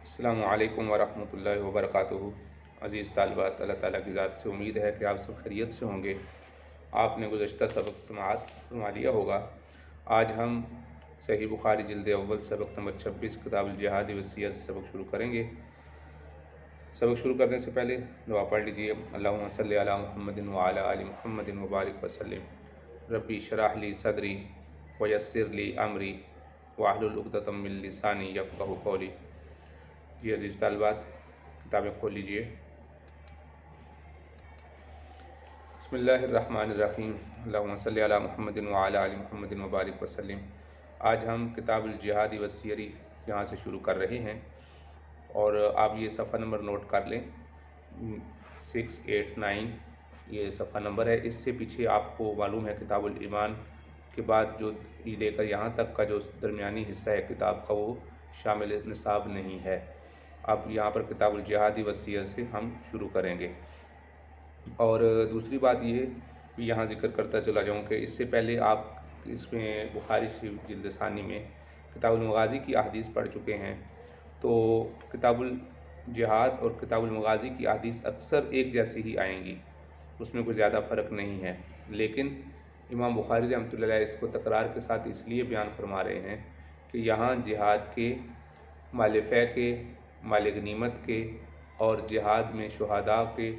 السلام علیکم ورحمۃ اللہ وبرکاتہ۔ عزیز طالبات، اللہ تعالیٰ کی ذات سے امید ہے کہ آپ سب خیریت سے ہوں گے۔ آپ نے گزشتہ سبق سماعت فرما لیا ہوگا۔ آج ہم صحیح بخاری جلد اول سبق نمبر 26 کتاب الجہاد والسیر سے سبق شروع کریں گے۔ سبق شروع کرنے سے پہلے دعا پڑھ لیجئے۔ اللہم صلی علی محمد وعلی آل محمد وبارک وسلم۔ ربی اشرح لی صدری ویسر لی امری واحلل عقدۃ من لسانی یفقہوا قولی۔ جی عزیز طالبات، کتابیں کھول لیجئے۔ بسم اللہ الرحمن الرحیم۔ اللہم صلی علی محمد وعلی آل محمد وبارک وسلم۔ آج ہم کتاب الجہاد والسیر یہاں سے شروع کر رہے ہیں، اور آپ یہ صفحہ نمبر نوٹ کر لیں، 689 یہ صفحہ نمبر ہے۔ اس سے پیچھے آپ کو معلوم ہے کتاب الایمان کے بعد جو لے کر یہاں تک کا جو درمیانی حصہ ہے کتاب کا، وہ شامل نصاب نہیں ہے۔ اب یہاں پر کتاب الجہاد والسیر سے ہم شروع کریں گے۔ اور دوسری بات یہ بھی یہاں ذکر کرتا چلا جاؤں کہ اس سے پہلے آپ اس میں بخاری شریف جلد ثانی میں کتاب المغازی کی احادیث پڑھ چکے ہیں، تو کتاب الجہاد اور کتاب المغازی کی احادیث اکثر ایک جیسی ہی آئیں گی، اس میں کوئی زیادہ فرق نہیں ہے۔ لیکن امام بخاری رحمۃ اللہ علیہ اس کو تکرار کے ساتھ اس لیے بیان فرما رہے ہیں کہ یہاں جہاد کے، مال فے کے، مال غنیمت کے اور جہاد میں شہداء کے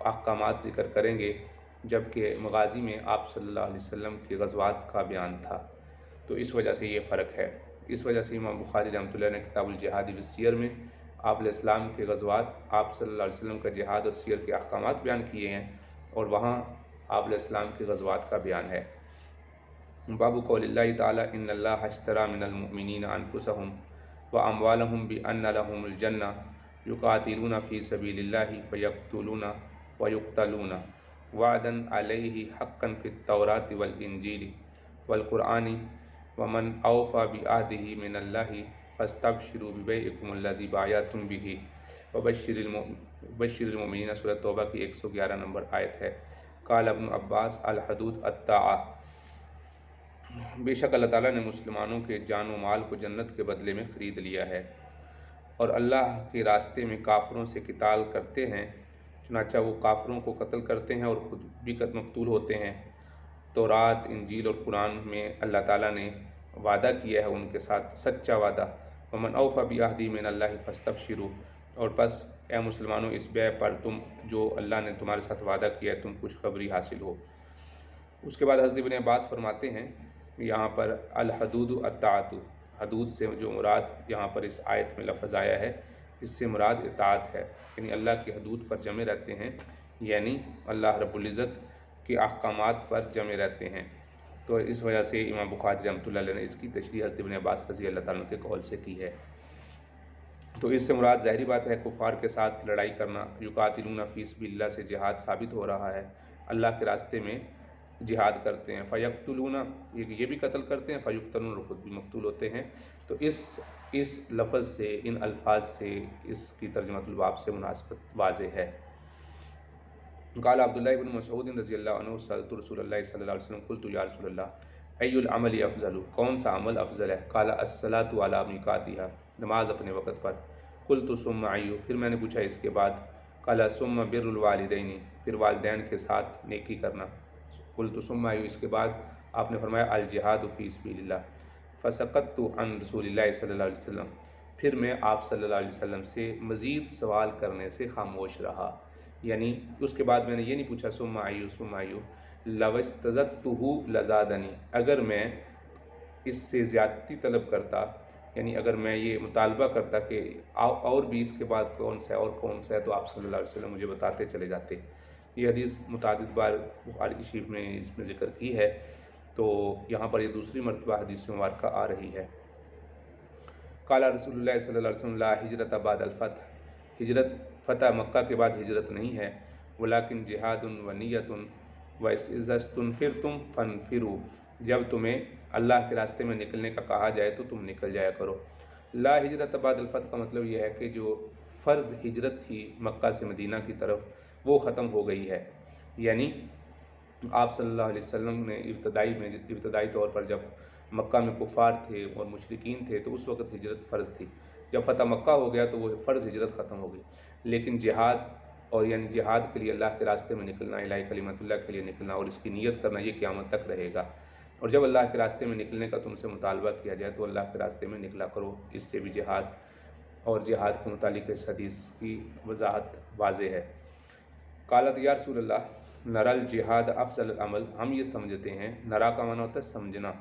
احکامات ذکر کریں گے، جبکہ مغازی میں آپ صلی اللہ علیہ وسلم کے غزوات کا بیان تھا، تو اس وجہ سے یہ فرق ہے۔ اس وجہ سے امام بخاری رحمۃ اللہ نے کتاب الجہاد والسیر میں آپ علیہ السلام کے غزوات، آپ صلی اللہ علیہ وسلم کا جہاد اور سیر کے احکامات بیان کیے ہیں، اور وہاں آپ علیہ السلام کے غزوات کا بیان ہے۔ باب قول اللہ تعالی ان اللہ اشتری من المؤمنین انفسهم واموالهم بان لهم الجنہ یقاتلون فی سبیل اللہ فیقتلون ویقتلون وعدا علیہ حقا فی التوراۃ والانجیل والقرآن ومن اوفی بعہدہ من اللہ فاستبشروا ببیعکم الذی بایعتم بہ وبشر المؤمنین۔ سورۃ توبہ کی 111 نمبر آیت ہے۔ قال ابن عباس الحدود الطاعہ، بے شک اللہ تعالیٰ نے مسلمانوں کے جان و مال کو جنت کے بدلے میں خرید لیا ہے، اور اللہ کے راستے میں کافروں سے قتال کرتے ہیں، چنانچہ وہ کافروں کو قتل کرتے ہیں اور خود بھی مقتول ہوتے ہیں۔ تورات، انجیل اور قرآن میں اللہ تعالیٰ نے وعدہ کیا ہے ان کے ساتھ سچا وعدہ۔ ومن اوفی بعہدہ من اللہ فاستبشروا، اور پس اے مسلمانوں اس بیع پر تم جو اللہ نے تمہارے ساتھ وعدہ کیا ہے تم خوشخبری حاصل ہو۔ اس کے بعد حضرت ابن عباس فرماتے ہیں یہاں پر الحدود الطاعۃ، حدود سے جو مراد یہاں پر اس آیت میں لفظ آیا ہے، اس سے مراد اطاعت ہے، یعنی اللہ کی حدود پر جمع رہتے ہیں، یعنی اللہ رب العزت کے احکامات پر جمع رہتے ہیں۔ تو اس وجہ سے امام بخاری رحمۃ اللہ علیہ نے اس کی تشریح حضرت ابن عباس رضی اللہ تعالیٰ عنہ کے قول سے کی ہے۔ تو اس سے مراد ظاہری بات ہے کفار کے ساتھ لڑائی کرنا۔ یقاتلون فی سبیل اللہ سے جہاد ثابت ہو رہا ہے، اللہ کے راستے میں جہاد کرتے ہیں۔ فیقتلون، یہ بھی قتل کرتے ہیں، فیقتلون، اور خود بھی مقتول ہوتے ہیں۔ تو اس لفظ سے، ان الفاظ سے اس کی ترجمۃ الباب سے مناسبت واضح ہے۔ قال عبداللہ بن مسعود رضی اللہ عنہ سألت رسول اللہ صلی اللہ علیہ وسلم قلت یا رسول اللہ ای العمل افضل، کون سا عمل افضل ہے؟ قال الصلاۃ علی میقاتہا، نماز اپنے وقت پر۔ قلت ثم ای، پھر میں نے پوچھا اس کے بعد؟ قال ثم بر الوالدین، پھر والدین کے ساتھ نیکی کرنا۔ قلت ثم ای، اس کے بعد آپ نے فرمایا الجہاد فی سبیل اللہ۔ فسکت عن رسول اللہ صلی اللہ علیہ وسلم، پھر میں آپ صلی اللہ علیہ وسلم سے مزید سوال کرنے سے خاموش رہا، یعنی اس کے بعد میں نے یہ نہیں پوچھا ثم ای ثم ای، لو استزدتہ لزادنی، اگر میں اس سے زیادتی طلب کرتا، یعنی اگر میں یہ مطالبہ کرتا کہ اور بھی اس کے بعد کون سا ہے اور کون سا ہے، تو آپ صلی اللہ علیہ وسلم مجھے بتاتے چلے جاتے۔ یہ حدیث متعدد بار بخاری شریف میں اس میں ذکر کی ہے، تو یہاں پر یہ دوسری مرتبہ حدیث مبارکہ آ رہی ہے۔ قال رسول اللہ صلی اللہ علیہ وسلم لا ہجرت بعد الفتح، ہجرت فتح مکہ کے بعد ہجرت نہیں ہے، ولکن جہاد و نیت و اذا استنفرتم فانفروا، جب تمہیں اللہ کے راستے میں نکلنے کا کہا جائے تو تم نکل جایا کرو۔ لا ہجرت بعد الفتح کا مطلب یہ ہے کہ جو فرض ہجرت تھی مکہ سے مدینہ کی طرف وہ ختم ہو گئی ہے، یعنی آپ صلی اللہ علیہ وسلم نے ابتدائی طور پر جب مکہ میں کفار تھے اور مشرکین تھے تو اس وقت ہجرت فرض تھی، جب فتح مکہ ہو گیا تو وہ فرض ہجرت ختم ہو گئی، لیکن جہاد اور یعنی جہاد کے لیے اللہ کے راستے میں نکلنا، الہی کلمت اللہ کے لیے نکلنا اور اس کی نیت کرنا، یہ قیامت تک رہے گا۔ اور جب اللہ کے راستے میں نکلنے کا تم سے مطالبہ کیا جائے تو اللہ کے راستے میں نکلا کرو، اس سے بھی جہاد اور جہاد کے متعلق اس حدیث کی وضاحت واضح ہے۔ قالت یا رسول اللہ نرا الجہاد افضل العمل، ہم یہ سمجھتے ہیں، نرا کا معنی ہوتا ہے سمجھنا،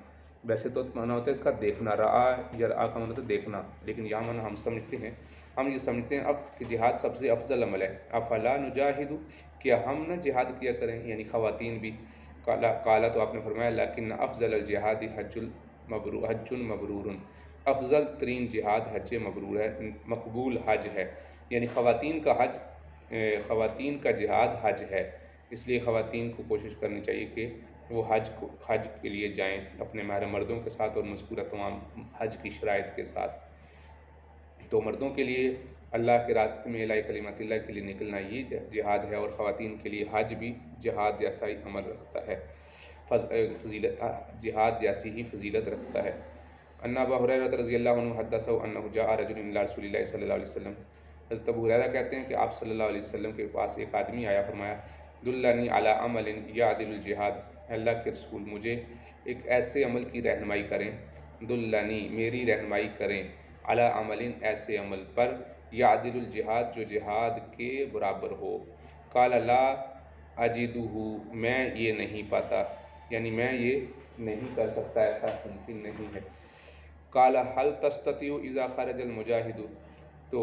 ویسے تو معنی ہوتا ہے اس کا دیکھنا، رعا یا رعا کا معنی ہوتا ہے دیکھنا، لیکن یہاں معنی ہم یہ سمجھتے ہیں اب کہ جہاد سب سے افضل عمل ہے۔ افلا نجاہد، کیا ہم نہ جہاد کیا کریں، یعنی خواتین بھی۔ قالا، تو آپ نے فرمایا لیکن افضل الجہاد حج مبرور، افضل ترین جہاد حج مبرور ہے، مقبول حج ہے، یعنی خواتین کا جہاد حج ہے، اس لیے خواتین کو کوشش کرنی چاہیے کہ وہ حج کے لیے جائیں اپنے محرم مردوں کے ساتھ اور مذکورہ تمام حج کی شرائط کے ساتھ۔ تو مردوں کے لیے اللہ کے راستے میں الہی کلمت اللہ کے لیے نکلنا یہ جہاد ہے، اور خواتین کے لیے حج بھی جہاد جیسا ہی عمل رکھتا ہے، جہاد جیسی ہی فضیلت رکھتا ہے۔ ان ابا ہریرہ رضی اللہ عنہ حدثہ انہ جاء رجل الى رسول اللہ صلی اللہ علیہ وسلم، حضرت ابو ہریرہ کہتے ہیں کہ آپ صلی اللہ علیہ وسلم کے پاس ایک آدمی آیا، فرمایا دلنی علی عمل یعدل الجہاد، اللہ کے رسول مجھے ایک ایسے عمل کی رہنمائی کریں، دلنی میری رہنمائی کریں، علی عمل ایسے عمل پر، یعدل الجہاد جو جہاد کے برابر ہو۔ قال لا اجدہ، میں یہ نہیں پاتا، یعنی میں یہ نہیں کر سکتا، ایسا ممکن نہیں ہے۔ قال هل تستطيع اذا خرج المجاہد، تو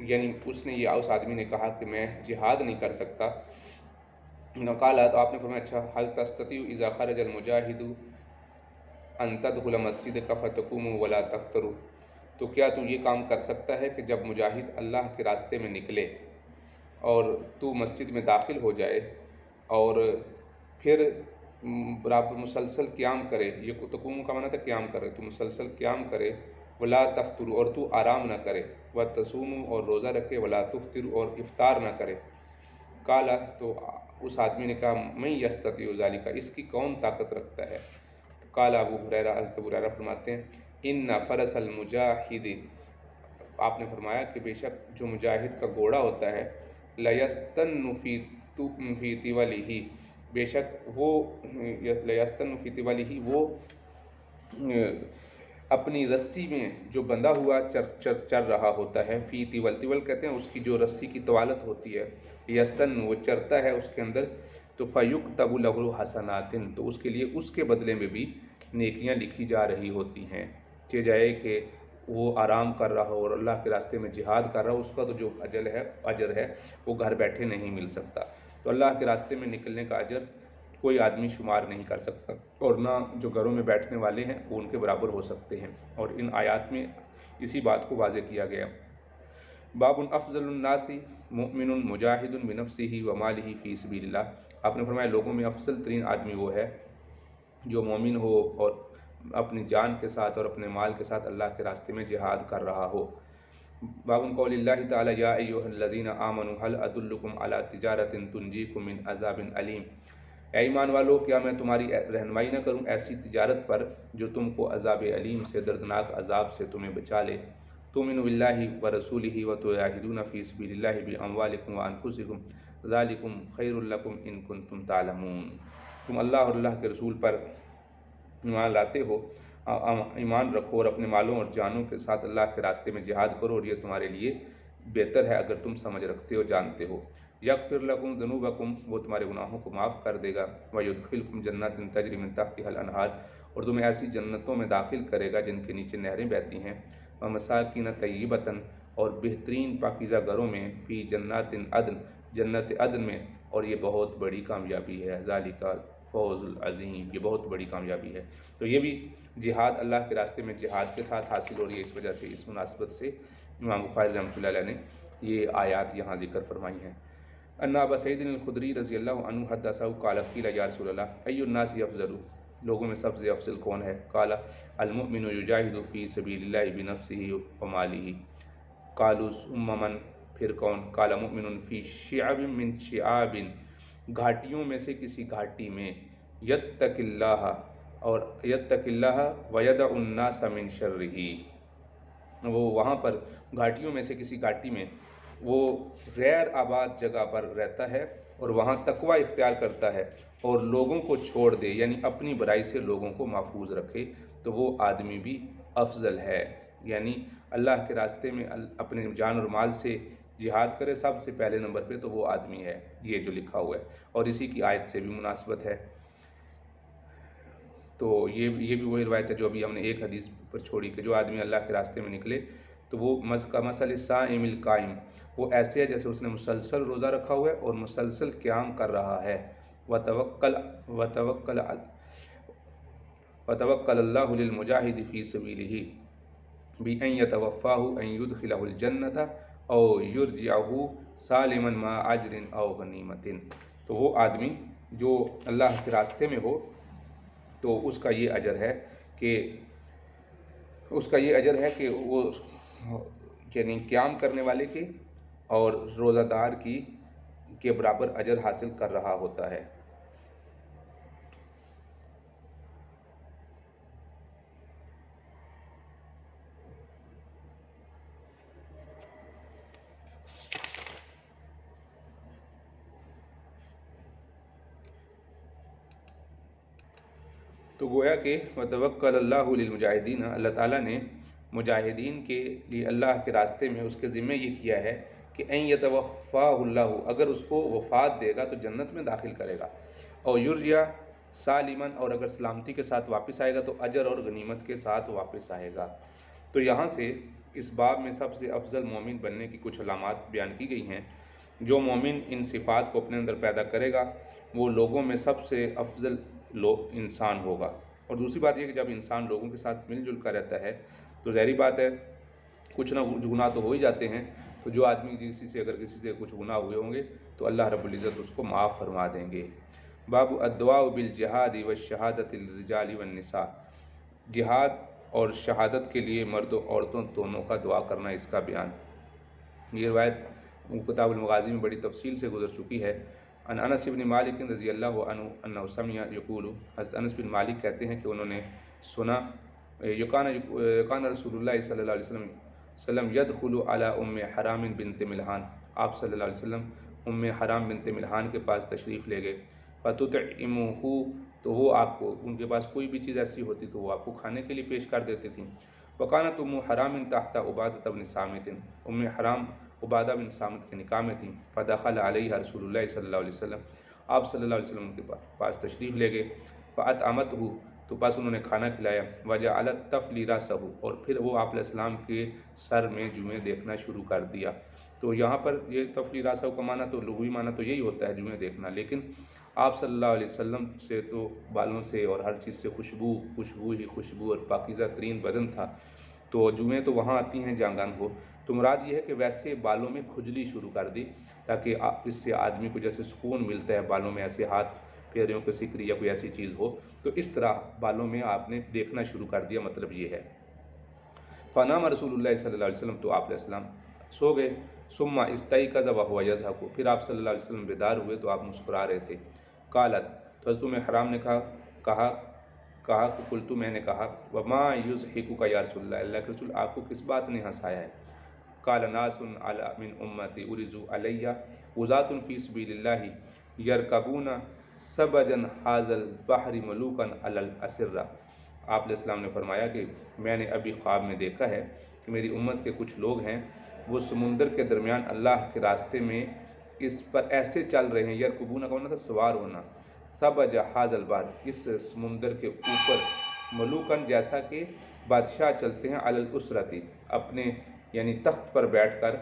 یعنی اس آدمی نے کہا کہ میں جہاد نہیں کر سکتا۔ قال، تو آپ نے فرمایا اچھا، هل تستطيع اذا خرج المجاہد ان تدخل مسجدک فتقوم ولا تفطر، تو کیا تو یہ کام کر سکتا ہے کہ جب مجاہد اللہ کے راستے میں نکلے اور تو مسجد میں داخل ہو جائے اور پھر برابر مسلسل قیام کرے، یہ تقوم کا معنی تھا قیام کرے، تو مسلسل قیام کرے، ولا تفطر اور تو آرام نہ کرے، وتصوم اور روزہ رکھے، ولا تفطر اور افطار نہ کرے۔ قال، تو اس آدمی نے کہا من یستطیع ذلک، اس کی کون طاقت رکھتا ہے؟ قال ابو ہریرہ، حضرت ابو ہریرہ فرماتے ہیں ان فرس المجاہد، آپ نے فرمایا کہ بے شک جو مجاہد کا گھوڑا ہوتا ہے، لیستن فی طولہ، بے شک وہ لیستن فی طولہ، وہ اپنی رسی میں جو بندھا ہوا چر رہا ہوتا ہے، فی طول، طول کہتے ہیں اس کی جو رسی کی طوالت ہوتی ہے، یستن وہ چرتا ہے اس کے اندر، تو فیکتب لہ حسنات، تو اس کے لیے اس کے بدلے میں بھی نیکیاں لکھی جا رہی ہوتی ہیں، کہ جائے کہ وہ آرام کر رہا ہو اور اللہ کے راستے میں جہاد کر رہا ہو، اس کا تو جو اجر ہے وہ گھر بیٹھے نہیں مل سکتا۔ تو اللہ کے راستے میں نکلنے کا اجر کوئی آدمی شمار نہیں کر سکتا، اور نہ جو گھروں میں بیٹھنے والے ہیں وہ ان کے برابر ہو سکتے ہیں، اور ان آیات میں اسی بات کو واضح کیا گیا۔ باب افضل الناس مؤمن مجاہد بنفسہ ومالہ فی سبیل اللہ، آپ نے فرمایا لوگوں میں افضل ترین آدمی وہ ہے جو مومن ہو اور اپنی جان کے ساتھ اور اپنے مال کے ساتھ اللہ کے راستے میں جہاد کر رہا ہو۔ باب قول اللہ تعالی یا ایھا الذین آمنوا هل ادلکم علی تجارۃ تنجیکم من عذاب علیم، اے ایمان والو کیا میں تمہاری رہنمائی نہ کروں ایسی تجارت پر جو تم کو عذاب علیم سے، دردناک عذاب سے تمہیں بچا لے۔ تؤمنوا باللہ ورسولہ وتجاہدون فی سبیل اللہ باموالکم وانفسکم ذالکم خیر لکم ان کنتم تعلمون، تم اللہ اور اللہ کے رسول پر ایمان لاتے ہو، ایمان رکھو اور اپنے مالوں اور جانوں کے ساتھ اللہ کے راستے میں جہاد کرو، اور یہ تمہارے لیے بہتر ہے اگر تم سمجھ رکھتے ہو، جانتے ہو۔ یغفر لکم ذنوبکم، وہ تمہارے گناہوں کو معاف کر دے گا، ویدخلکم جنات تجری من تحتها الانہار، اور تمہیں ایسی جنتوں میں داخل کرے گا جن کے نیچے نہریں بہتی ہیں، ومساکن طیبۃ، اور بہترین پاکیزہ گھروں میں، فی جنات عدن، جنت عدن میں، اور یہ بہت بڑی کامیابی ہے، ذالک فوز العظیم، یہ بہت بڑی کامیابی ہے۔ تو یہ بھی جہاد اللہ کے راستے میں جہاد کے ساتھ حاصل ہو رہی ہے، اس وجہ سے اس مناسبت سے امام بخاری رحمۃ اللہ علیہ نے یہ آیات یہاں ذکر فرمائی ہیں۔ ان ابا سعید الخدری رضی اللہ عنہ حدثہ قال قیل یا رسول اللہ ای الناس افضل، لوگوں میں سب سے افضل کون ہے؟ قال المؤمن یجاہد فی سبیل اللہ بنفسہ ومالہ۔ قالوا ثم من، پھر کون؟ قال مؤمن فی شعب من شعاب، گھاٹیوں میں سے کسی گھاٹی میں، یتق اللہ، اور یتق اللہ ویدع الناس من شرہ، وہ وہاں پر گھاٹیوں میں سے کسی گھاٹی میں وہ غیر آباد جگہ پر رہتا ہے اور وہاں تقوی اختیار کرتا ہے اور لوگوں کو چھوڑ دے، یعنی اپنی برائی سے لوگوں کو محفوظ رکھے، تو وہ آدمی بھی افضل ہے۔ یعنی اللہ کے راستے میں اپنے جان اور مال سے جہاد کرے سب سے پہلے نمبر پہ، تو وہ آدمی ہے، یہ جو لکھا ہوا ہے، اور اسی کی آیت سے بھی مناسبت ہے۔ تو یہ بھی وہی روایت ہے جو ابھی ہم نے ایک حدیث پر چھوڑی کہ جو آدمی اللہ کے راستے میں نکلے تو وہ کمثل الصائم القائم، وہ ایسے ہے جیسے اس نے مسلسل روزہ رکھا ہوا ہے اور مسلسل قیام کر رہا ہے۔ وتوکل اللہ للمجاہد فی سبیلہ بأن یتوفاہ ان یدخلہ الجنۃ او یرجعہ سالما مع اجر او غنیمت۔ تو وہ آدمی جو اللہ کے راستے میں ہو تو اس کا یہ اجر ہے کہ وہ یعنی قیام کرنے والے کے اور روزہ دار کے برابر اجر حاصل کر رہا ہوتا ہے۔ تو گویا کہ وتوکل اللہ للمجاہدین، اللہ تعالیٰ نے مجاہدین کے لیے اللہ کے راستے میں اس کے ذمہ یہ کیا ہے کہ ان یتوفاہ اللہ، اگر اس کو وفات دے گا تو جنت میں داخل کرے گا، اور یرجع سالمن، اور اگر سلامتی کے ساتھ واپس آئے گا تو اجر اور غنیمت کے ساتھ واپس آئے گا۔ تو یہاں سے اس باب میں سب سے افضل مومن بننے کی کچھ علامات بیان کی گئی ہیں۔ جو مومن ان صفات کو اپنے اندر پیدا کرے گا وہ لوگوں میں سب سے افضل انسان ہوگا۔ اور دوسری بات یہ کہ جب انسان لوگوں کے ساتھ مل جل کر رہتا ہے تو ظاہری بات ہے کچھ نہ گناہ تو ہو ہی جاتے ہیں، تو جو آدمی اگر کسی سے کچھ گناہ ہوئے ہوں گے تو اللہ رب العزت اس کو معاف فرما دیں گے۔ باب الدعاء بالجہاد والشہادۃ للرجال والنساء، جہاد اور شہادت کے لیے مرد و عورتوں دونوں کا دعا کرنا، اس کا بیان۔ یہ روایت کتاب المغازی میں بڑی تفصیل سے گزر چکی ہے۔ عن انس بن مالک رضی اللہ عنہ انہ سمع یقول، حضرت انس بن مالک کہتے ہیں کہ انہوں نے سنا کان رسول اللہ صلی اللہ علیہ وسلم یدخل علی ام حرام بنت ملحان، آپ صلی اللہ علیہ وسلم ام حرام بنت ملحان کے پاس تشریف لے گئے، فتطعمہ، تو وہ آپ کو، ان کے پاس کوئی بھی چیز ایسی ہوتی تو وہ آپ کو کھانے کے لیے پیش کر دیتی تھیں۔ وکانت ام حرام تحت عبادۃ بن صامت، ام حرام عبادہ بن صامت کے نکاح میں تھیں۔ فدخل علیہ رسول اللہ صلی اللہ علیہ وسلم، آپ صلی اللہ علیہ وسلم کے پاس تشریف لے گئے۔ فاطعمتہ، تو پس انہوں نے کھانا کھلایا۔ وجعلت تفلی راسہ، اور پھر وہ آپ علیہ السلام کے سر میں جوئیں دیکھنا شروع کر دیا۔ تو یہاں پر یہ تفلی راسہ کا معنی تو لغوی معنی تو یہی ہوتا ہے جوئیں دیکھنا، لیکن آپ صلی اللہ علیہ وسلم سے تو بالوں سے اور ہر چیز سے خوشبو اور پاکیزہ ترین بدن تھا، تو جوئیں تو وہاں آتی ہیں جہاں گند ہو۔ تو مراد یہ ہے کہ ویسے بالوں میں کھجلی شروع کر دی تاکہ اس سے آدمی کو جیسے سکون ملتا ہے، بالوں میں ایسے ہاتھ پھیریوں کے سکری یا کوئی ایسی چیز ہو، تو اس طرح بالوں میں آپ نے دیکھنا شروع کر دیا، مطلب یہ ہے۔ فنام رسول اللہ صلی اللہ علیہ وسلم، تو آپ علیہ السلام سو گئے۔ ثم استيقظ وهو يضحك، پھر آپ صلی اللہ علیہ وسلم بیدار ہوئے تو آپ مسکرا رہے تھے۔ قالت، تو حضرت حرام نے کہا کہ قلت، میں نے کہا، وما يضحكك یا رسول اللہ، اللہ کے رسول آپ کو کس بات نے ہنسایا ہے؟ قال ناس من امتی ارزوا علی وزات فی سبیل اللہ یرکبون سبجا حاذا البحر ملوکا علی الاسرہ، آپ علیہ السلام نے فرمایا کہ میں نے ابھی خواب میں دیکھا ہے کہ میری امت کے کچھ لوگ ہیں، وہ سمندر کے درمیان اللہ کے راستے میں اس پر ایسے چل رہے ہیں، یرکبون کا معنی تھا سوار ہونا، سبج حاذا البحر، اس سمندر کے اوپر، ملوکن جیسا کہ بادشاہ چلتے ہیں، علی الاسرتی، اپنے یعنی تخت پر بیٹھ کر،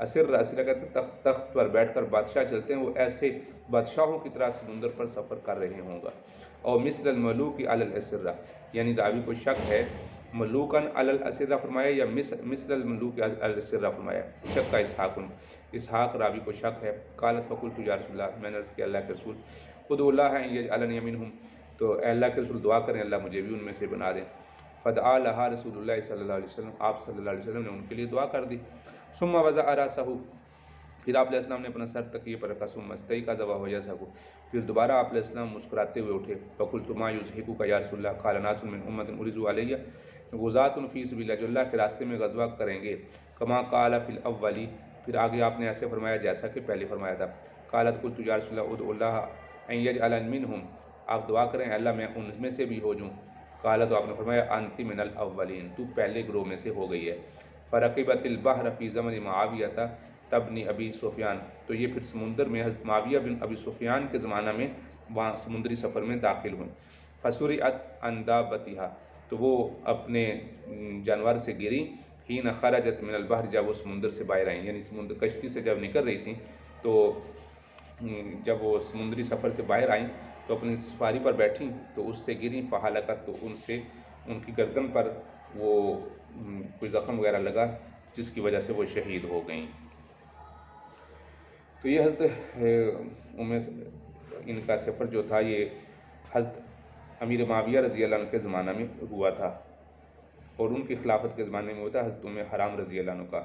اسرہ کہتے ہیں تخت پر بیٹھ کر بادشاہ چلتے ہیں، وہ ایسے بادشاہوں کی طرح سمندر پر سفر کر رہے ہوں گا۔ اور مثل الملوک علی الاسرہ، یعنی راوی کو شک ہے ملوکن علی الاسرہ فرمایا یا مثل الملوک علی الاسرہ فرمایا، شک کا اسحاق راوی کو شک ہے۔ قالت فقلت یا رسول اللہ، میں نے عرض کیا اللہ کے رسول، ادعو اللہ ان یجعلنی منہم، تو اے اللہ کے رسول دعا کریں اللہ مجھے بھی ان میں سے بنا دیں۔ فدعا لہا رسول اللہ صلی اللہ علیہ وسلم، آپ صلی اللہ علیہ وسلم نے ان کے لیے دعا کر دی۔ ثم وضع راسہ، پھر آپ علیہ السلام نے اپنا سر تکیے پر رکھا، ثم استيقظ وهو يضحك، پھر دوبارہ آپ علیہ السلام مسکراتے ہوئے اٹھے، فقلت ما يضحكك یا رسول اللہ، قال ناس من امت ارزوا علی غزاة فی سبیل اللہ، جو اللہ کے راستے میں غزوہ کریں گے، کما قال فی الاول، پھر آگے آپ نے ایسے فرمایا جیسا کہ پہلے فرمایا تھا، قالت قلت یا رسول اللہ ادعو اللہ ان یجعلن منہم، آپ دعا کریں اللہ میں ان میں سے بھی ہو جوں، قال تو آپ نے فرمایا انت من الاولین، تو پہلے گروہ میں سے ہو گئی ہے، فرقبت البحر فی زمن معاویہ تبنی ابی سفیان، تو یہ پھر سمندر میں حضرت معاویہ بن ابی سفیان کے زمانہ میں وہاں سمندری سفر میں داخل ہوئیں، فسرعت عن دابتها، تو وہ اپنے جانور سے گری، حین خرجت من البحر، جب وہ سمندر سے باہر آئیں، یعنی سمندر کشتی سے جب نکل رہی تھیں تو جب وہ سمندری سفر سے باہر آئیں تو اپنی سواری پر بیٹھیں تو اس سے گریں، فحلقت، تو ان کی گردن پر وہ کوئی زخم وغیرہ لگا جس کی وجہ سے وہ شہید ہو گئیں۔ تو یہ حضرت ان کا سفر جو تھا یہ حضرت امیر معاویہ رضی اللہ عنہ کے زمانہ میں ہوا تھا، اور ان کی خلافت کے زمانے میں ہوتا حضرت ام حرام رضی اللہ عنہ کا،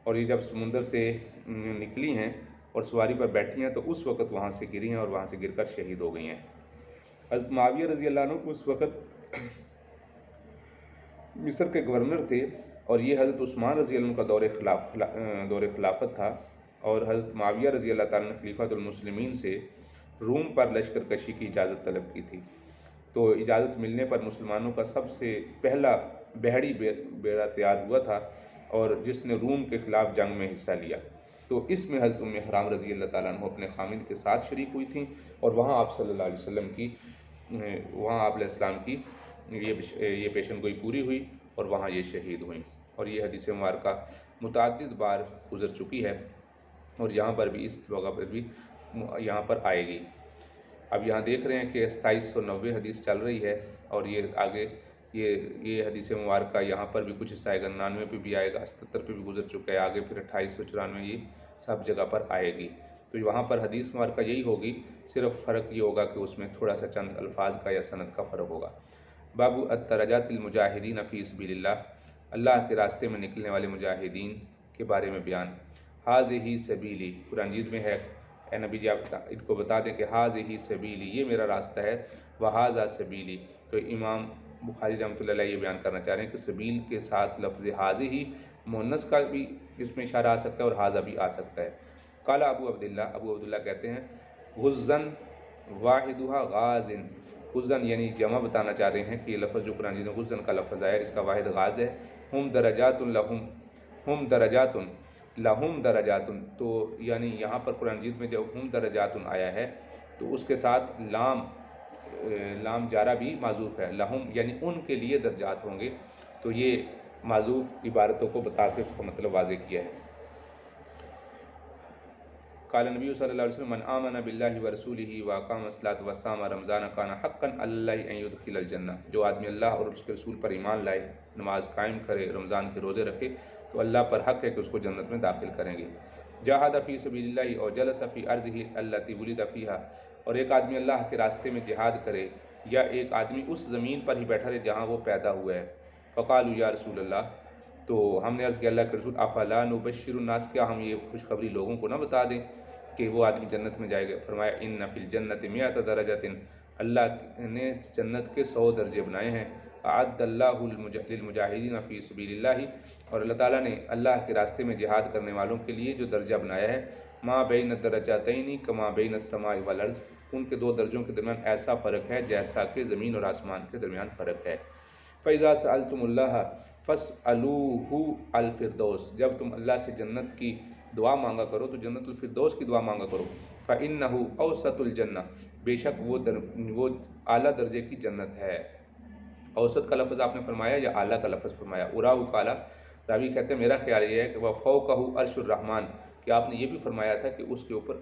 اور یہ جب سمندر سے نکلی ہیں اور سواری پر بیٹھی ہیں تو اس وقت وہاں سے گری ہیں اور وہاں سے گر کر شہید ہو گئی ہیں۔ حضرت معاویہ رضی اللہ عنہ اس وقت مصر کے گورنر تھے، اور یہ حضرت عثمان رضی اللہ عنہ کا دور خلافت تھا، اور حضرت معاویہ رضی اللہ تعالیٰ نے خلیفۃ المسلمین سے روم پر لشکر کشی کی اجازت طلب کی تھی، تو اجازت ملنے پر مسلمانوں کا سب سے پہلا بحری بیڑا تیار ہوا تھا، اور جس نے روم کے خلاف جنگ میں حصہ لیا، تو اس میں حضرت ام حرام رضی اللہ تعالیٰ عنہ اپنے خامد کے ساتھ شریک ہوئی تھیں، اور وہاں آپ صلی اللہ علیہ وسلم کی وہاں آپ علیہ السلام کی یہ پیشن گوئی پوری ہوئی اور وہاں یہ شہید ہوئیں، اور یہ حدیث مبارکہ متعدد بار گزر چکی ہے، اور یہاں پر بھی اس جگہ پر بھی یہاں پر آئے گی۔ اب یہاں دیکھ رہے ہیں کہ 2790 حدیث چل رہی ہے، اور یہ آگے یہ حدیث مبارکہ یہاں پر بھی کچھ حصہ آئے گا، 99 پہ بھی آئے گا، 77 پہ بھی گزر چکا ہے، آگے پھر 2894 یہ سب جگہ پر آئے گی۔ تو وہاں پر حدیث مبارکہ یہی ہوگی، صرف فرق یہ ہوگا کہ اس میں تھوڑا سا چند الفاظ کا یا سند کا فرق ہوگا۔ باب الدرجات المجاہدین فی سبیل اللہ، اللہ کے راستے میں نکلنے والے مجاہدین کے بارے میں بیان۔ ھذہ سبیلی، قرآن مجید میں ہے، اے نبی جی آپ ان کو بتا دیں کہ ھذہ سبیلی، یہ میرا راستہ ہے، وھذا سبیلی، تو امام بخاری رحمۃ اللہ علیہ یہ بیان کرنا چاہ رہے ہیں کہ سبیل کے ساتھ لفظ ھذہ مؤنث کا بھی اس میں اشارہ آ سکتا ہے اور ھذا بھی آ سکتا ہے۔ قال ابو عبداللہ کہتے ہیں غزن واحدھا غاز، غزن یعنی جمع بتانا چاہ رہے ہیں کہ یہ لفظ جو قرآن مجید میں غزن کا لفظ آیا ہے اس کا واحد غاز ہے، ہم درجات، تو یعنی یہاں پر قرآن مجید میں جب ہم درجات آیا ہے تو اس کے ساتھ لام جارہ بھی معذوف ہے، لہم یعنی ان کے لیے درجات ہوں گے، تو یہ معذوف عبارتوں کو بتا کے اس کا مطلب واضح کیا ہے۔ قال نبی صلی اللہ علیہ وسلم من آمن باللہ ورسولہ واقام الصلاۃ وصام رمضان کان حقا علی اللہ ان یدخل الجنہ، جو آدمی اللہ اور اس کے رسول پر ایمان لائے، نماز قائم کرے، رمضان کے روزے رکھے، تو اللہ پر حق ہے کہ اس کو جنت میں داخل کریں گے۔ جاہد فی سبیل اللہ اور جلس فی ارضہ التی ولد فیہا، اور ایک آدمی اللہ کے راستے میں جہاد کرے یا ایک آدمی اس زمین پر ہی بیٹھا رہے جہاں وہ پیدا ہوا ہے، فقالوا یا رسول اللہ، تو ہم نے عرض کیا اللہ کے رسول افلا نبشر الناس، کیا ہم یہ خوشخبری لوگوں کو نہ بتا دیں کہ وہ آدمی جنت میں جائے گا؟ فرمایا ان فی الجنت مئۃ درجۃ، اللہ نے جنت کے 100 درجے بنائے ہیں، اعد اللہ للمجاہدین فی سبیل اللہ، اور اللہ تعالیٰ نے اللہ کے راستے میں جہاد کرنے والوں کے لیے جو درجہ بنایا ہے، ما بین الدرجتین کما بین السماء والارض، ان کے 2 درجوں کے درمیان ایسا فرق ہے جیسا کہ زمین اور آسمان کے درمیان فرق ہے۔ فَإِذَا سَأَلْتُمُ اللَّهَ فَاسْأَلُوهُ الْفِرْدَوْسَ، جب تم اللہ سے جنت کی دعا مانگا کرو تو جنت الفردوس کی دعا مانگا کرو، فَإِنَّهُ أَوْسَطُ الْجَنَّةِ، بے شک وہ اعلیٰ درجے کی جنت ہے۔ اوسط کا لفظ آپ نے فرمایا یا اعلیٰ کا لفظ فرمایا؟ اراؤ کالا، راوی کہتے ہیں میرا خیال یہ ہے کہ وَفَوْقَهُ عَرْشُ الرحمن، کہ آپ نے یہ بھی فرمایا تھا کہ اس کے اوپر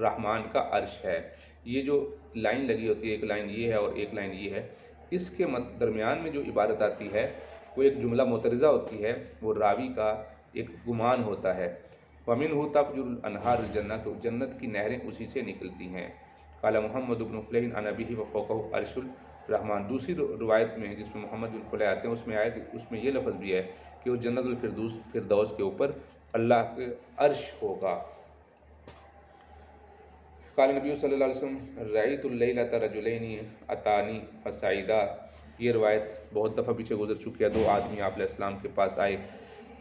رحمان کا عرش ہے۔ یہ جو لائن لگی ہوتی ہے، ایک لائن یہ ہے اور ایک لائن یہ ہے، اس کے درمیان میں جو عبارت آتی ہے وہ ایک جملہ معترضہ ہوتی ہے، وہ راوی کا ایک گمان ہوتا ہے۔ وَمِنْهُ تَفْجُرُ الْأَنْهَارُ الْجَنَّةُ، تو جنت کی نہریں اسی سے نکلتی ہیں۔ قال محمد بن فلیح عن ابیہ وفوقہ عرش الرحمن، دوسری روایت میں جس میں محمد بن فلیح آتے ہیں اس میں آیا کہ اس میں یہ لفظ بھی ہے کہ وہ جنت الفردوس کے اوپر اللہ کے عرش ہوگا۔ قال نبی صلی اللہ علیہ وسلم رأیت اللیلۃ رجلین اتانی فصعدا، یہ روایت بہت دفعہ پیچھے گزر چکی ہے۔ 2 آدمی آپ علیہ السلام کے پاس آئے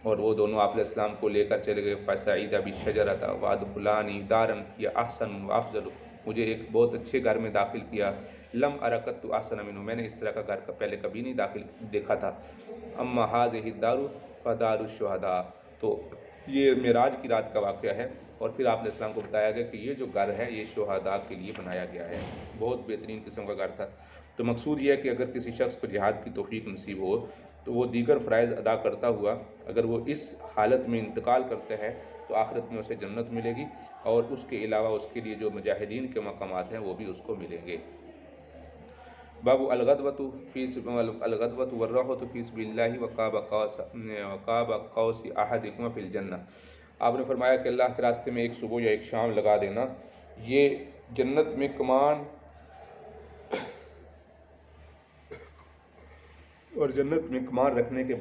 اور وہ دونوں آپ علیہ السلام کو لے کر چلے گئے۔ فصعدا بشجرۃ وادخلانی دارا یا احسن وافضل، مجھے ایک بہت اچھے گھر میں داخل کیا۔ لم ارکت احسن منہ، میں نے اس طرح کا گھر پہلے کبھی نہیں داخل دیکھا تھا۔ اما هذه الدار فدار الشہداء، تو یہ معراج کی رات کا واقعہ ہے، اور پھر آپ علیہ السلام کو بتایا گیا کہ یہ جو گھر ہے یہ شہداء کے لیے بنایا گیا ہے۔ بہت بہترین قسم کا گھر تھا۔ تو مقصود یہ ہے کہ اگر کسی شخص کو جہاد کی توفیق نصیب ہو تو وہ دیگر فرائض ادا کرتا ہوا اگر وہ اس حالت میں انتقال کرتا ہے تو آخرت میں اسے جنت ملے گی، اور اس کے علاوہ اس کے لیے جو مجاہدین کے مقامات ہیں وہ بھی اس کو ملیں گے۔ باب الغدوۃ والروحۃ فی سبیل اللہ وقاب قوس احدکم فی الجنہ، آپ نے فرمایا کہ اللہ کے راستے میں ایک صبح یا ایک شام لگا دینا، یہ جنت میں کمان اور جنت میں کمان رکھنے کے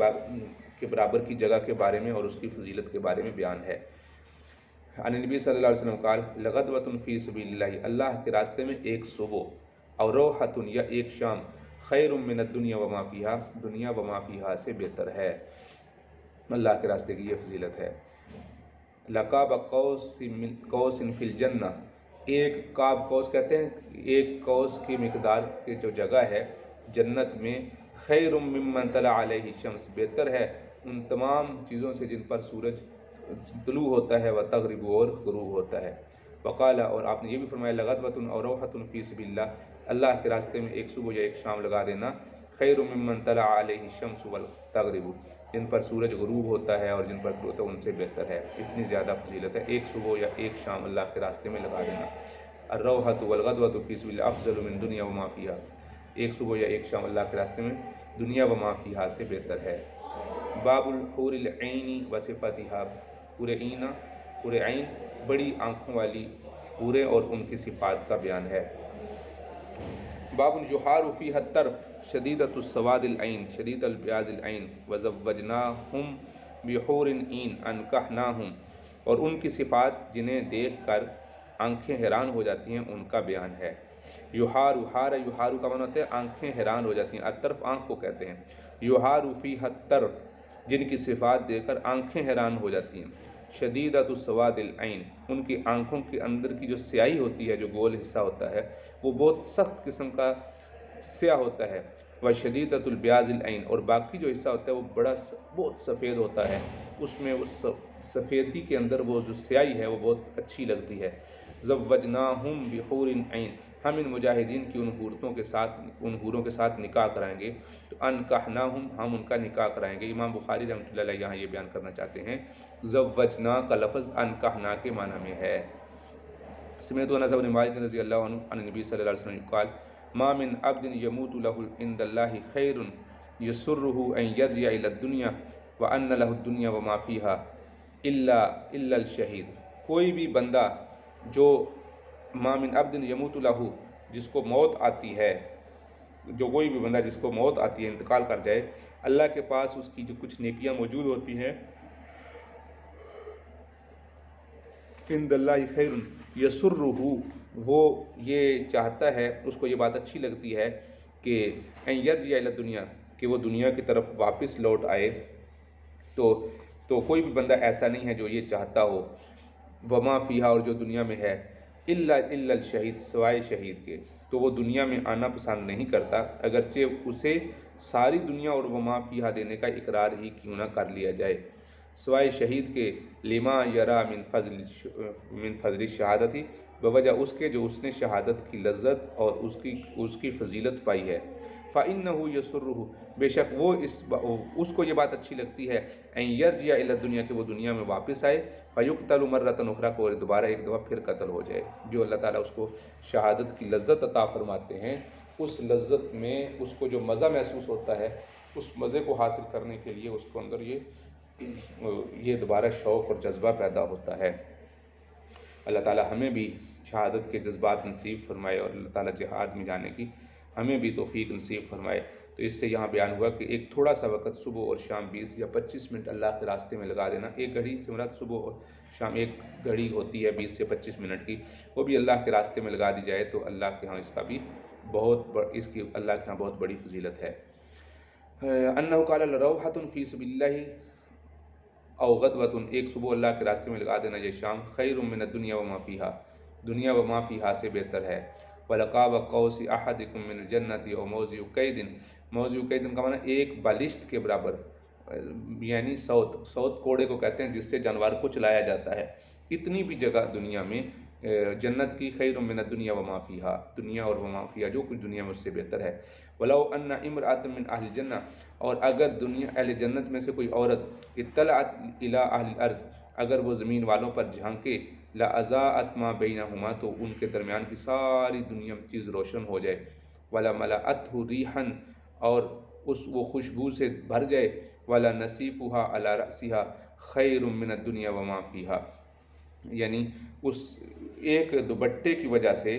برابر کی جگہ کے بارے میں اور اس کی فضیلت کے بارے میں بیان ہے۔ عن نبی صلی اللہ علیہ وسلم قال لغدوۃ فی سبیل اللہ، اللہ کے راستے میں ایک صبح، اور روحۃ یا ایک شام، خیر من الدنیا وما فیہا، دنیا وما فیہا سے بہتر ہے۔ اللہ کے راستے کی یہ فضیلت ہے۔ لقاب قوس فی الجنہ، ایک قاب قوس کہتے ہیں ایک قوس کی مقدار کی جو جگہ ہے جنت میں، خیر ممن طلع علیہ الشمس، بہتر ہے ان تمام چیزوں سے جن پر سورج طلوع ہوتا ہے، وتغرب اور غروب ہوتا ہے۔ وقال، اور آپ نے یہ بھی فرمایا لغدوۃ اور روحۃ فی سبیل اللہ، اللہ کے راستے میں ایک صبح یا ایک شام لگا دینا، خیر ممن طلع علیہ الشمس وتغرب، جن پر سورج غروب ہوتا ہے اور جن پر طلوع ہوتا ہے ان سے بہتر ہے۔ اتنی زیادہ فضیلت ہے ایک صبح یا ایک شام اللہ کے راستے میں لگا دینا۔ الروحۃ والغدوۃ فی سبیل اللہ افضل من دنیا وما فیہا، ایک صبح یا ایک شام اللہ کے راستے میں دنیا وما فیہا سے بہتر ہے۔ باب الحور العین وصفاتہا، حور عین بڑی آنکھوں والی حوریں اور ان کی صفات کا بیان ہے۔ باب یحار فیہا الطرف شدیدۃ السواد العین شدید البیاض العین وزوجناہم بحور عین انکحناہم، اور ان کی صفات جنہیں دیکھ کر آنکھیں حیران ہو جاتی ہیں ان کا بیان ہے۔ یحار کا معنی ہوتا ہے آنکھیں حیران ہو جاتی ہیں، الطرف آنکھ کو کہتے ہیں۔ یحار فیہا الطرف، جن کی صفات دیکھ کر آنکھیں حیران ہو جاتی ہیں۔ شدیدۃ السواد العین، ان کی آنکھوں کے اندر کی جو سیاہی ہوتی ہے، جو گول حصہ ہوتا ہے وہ بہت سخت قسم کا سیاہ ہوتا ہے۔ وشدیدۃ البیاض العین، اور باقی جو حصہ ہوتا ہے وہ بہت سفید ہوتا ہے، اس میں وہ سفیدی کے اندر وہ جو سیاہی ہے وہ بہت اچھی لگتی ہے۔ زوجناہم بحور عین، ہم ان مجاہدین کی ان حوروں کے ساتھ نکاح کرائیں گے۔ تو انکحناہم، ہم ان کا نکاح کرائیں گے۔ امام بخاری رحمۃ اللہ علیہ یہاں یہ بیان کرنا چاہتے ہیں زوجنا کا لفظ انکحنا کے معنی میں ہے۔ سمعت انس بن مالک رضی اللہ عنہ عن نبی صلی اللہ علیہ وسلم قال ما من عبد يموت له عند الله خير يسره ان يرجع الى الدنيا وان له الدنيا وما فيها الا الشهيد، کوئی بھی بندہ جو ما من عبد يموت له، جس کو موت آتی ہے، جو کوئی بھی بندہ جس کو موت آتی ہے، انتقال کر جائے، اللہ کے پاس اس کی جو کچھ نیکیاں موجود ہوتی ہیں، عند اللہ خیر یسرہ، وہ یہ چاہتا ہے، اس کو یہ بات اچھی لگتی ہے کہ ان یرجع الی الدنیا، کہ وہ دنیا کی طرف واپس لوٹ آئے، تو کوئی بھی بندہ ایسا نہیں ہے جو یہ چاہتا ہو، وما فیہا، اور جو دنیا میں ہے، الا الشہید، سوائے شہید کے، تو وہ دنیا میں آنا پسند نہیں کرتا، اگرچہ اسے ساری دنیا اور وما فیہا دینے کا اقرار ہی کیوں نہ کر لیا جائے، سوائے شہید کے، لما یرا من فضل شہادتی، بوجہ اس کے جو اس نے شہادت کی لذت اور اس کی فضیلت پائی ہے۔ فإنہ یسرہ، بے شک وہ اس کو یہ بات اچھی لگتی ہے، ان یرجع الی الدنیا، کہ وہ دنیا میں واپس آئے، فیقتل مرۃ اخری، کو دوبارہ ایک دفعہ پھر قتل ہو جائے۔ جو اللہ تعالیٰ اس کو شہادت کی لذت عطا فرماتے ہیں، اس لذت میں اس کو جو مزہ محسوس ہوتا ہے، اس مزے کو حاصل کرنے کے لیے اس کو اندر یہ دوبارہ شوق اور جذبہ پیدا ہوتا ہے۔ اللہ تعالیٰ ہمیں بھی شہادت کے جذبات نصیب فرمائے، اور اللہ تعالیٰ جہاد میں جانے کی ہمیں بھی توفیق نصیب فرمائے۔ تو اس سے یہاں بیان ہوا کہ ایک تھوڑا سا وقت صبح اور شام 20 یا 25 منٹ اللہ کے راستے میں لگا دینا. ایک گھڑی سے مراد صبح اور شام ایک گھڑی ہوتی ہے 20 سے 25 منٹ کی، وہ بھی اللہ کے راستے میں لگا دی جائے تو اللہ کے ہاں اس کا بھی اس کی اللہ کے ہاں بہت بڑی فضیلت ہے. انہ قال لروحۃ فی سبیل اللہ او غدوۃ، ایک صبح اللہ کے راستے میں لگا دینا یا شام، خیر من الدنیا وما فیہا، دنیا وما فیہا سے بہتر ہے. وَلَقَابَ قَوْسِ أَحَدِكُم مِّنَ الْجَنَّةِ أَوْ مَوْضِعُ كَيْدٍ، موضع قید کا معنی ایک بالشت کے برابر، یعنی سوت کوڑے کو کہتے ہیں جس سے جانور کو چلایا جاتا ہے. اتنی بھی جگہ دنیا میں جنت کی، خیر من الدنیا وما فیہا، دنیا اور وما فیہا جو کچھ دنیا میں اس سے بہتر ہے. وَلَوْ أَنَّ امْرَأَةً مِّنْ أَهْلِ الْجَنَّةِ، اور اگر دنیا اہل جنت میں سے کوئی عورت اطلعت إِلَىٰ أَهْلِ الْأَرْضِ، اگر وہ زمین والوں پر جھانکے، لَأَضَاءَتْ مَا بَيْنَهُمَا، تو ان کے درمیان کی ساری دنیا چیز روشن ہو جائے. وَلَمَلَأَتْهُ رِيحًا، اور وہ خوشبو سے بھر جائے. وَلَنَسِيفُهَا عَلَىٰ رَأْسِهَا خَيْرٌ مِّنَ الدُّنْيَا وَمَا فِيهَا، یعنی اس ایک دوپٹے کی وجہ سے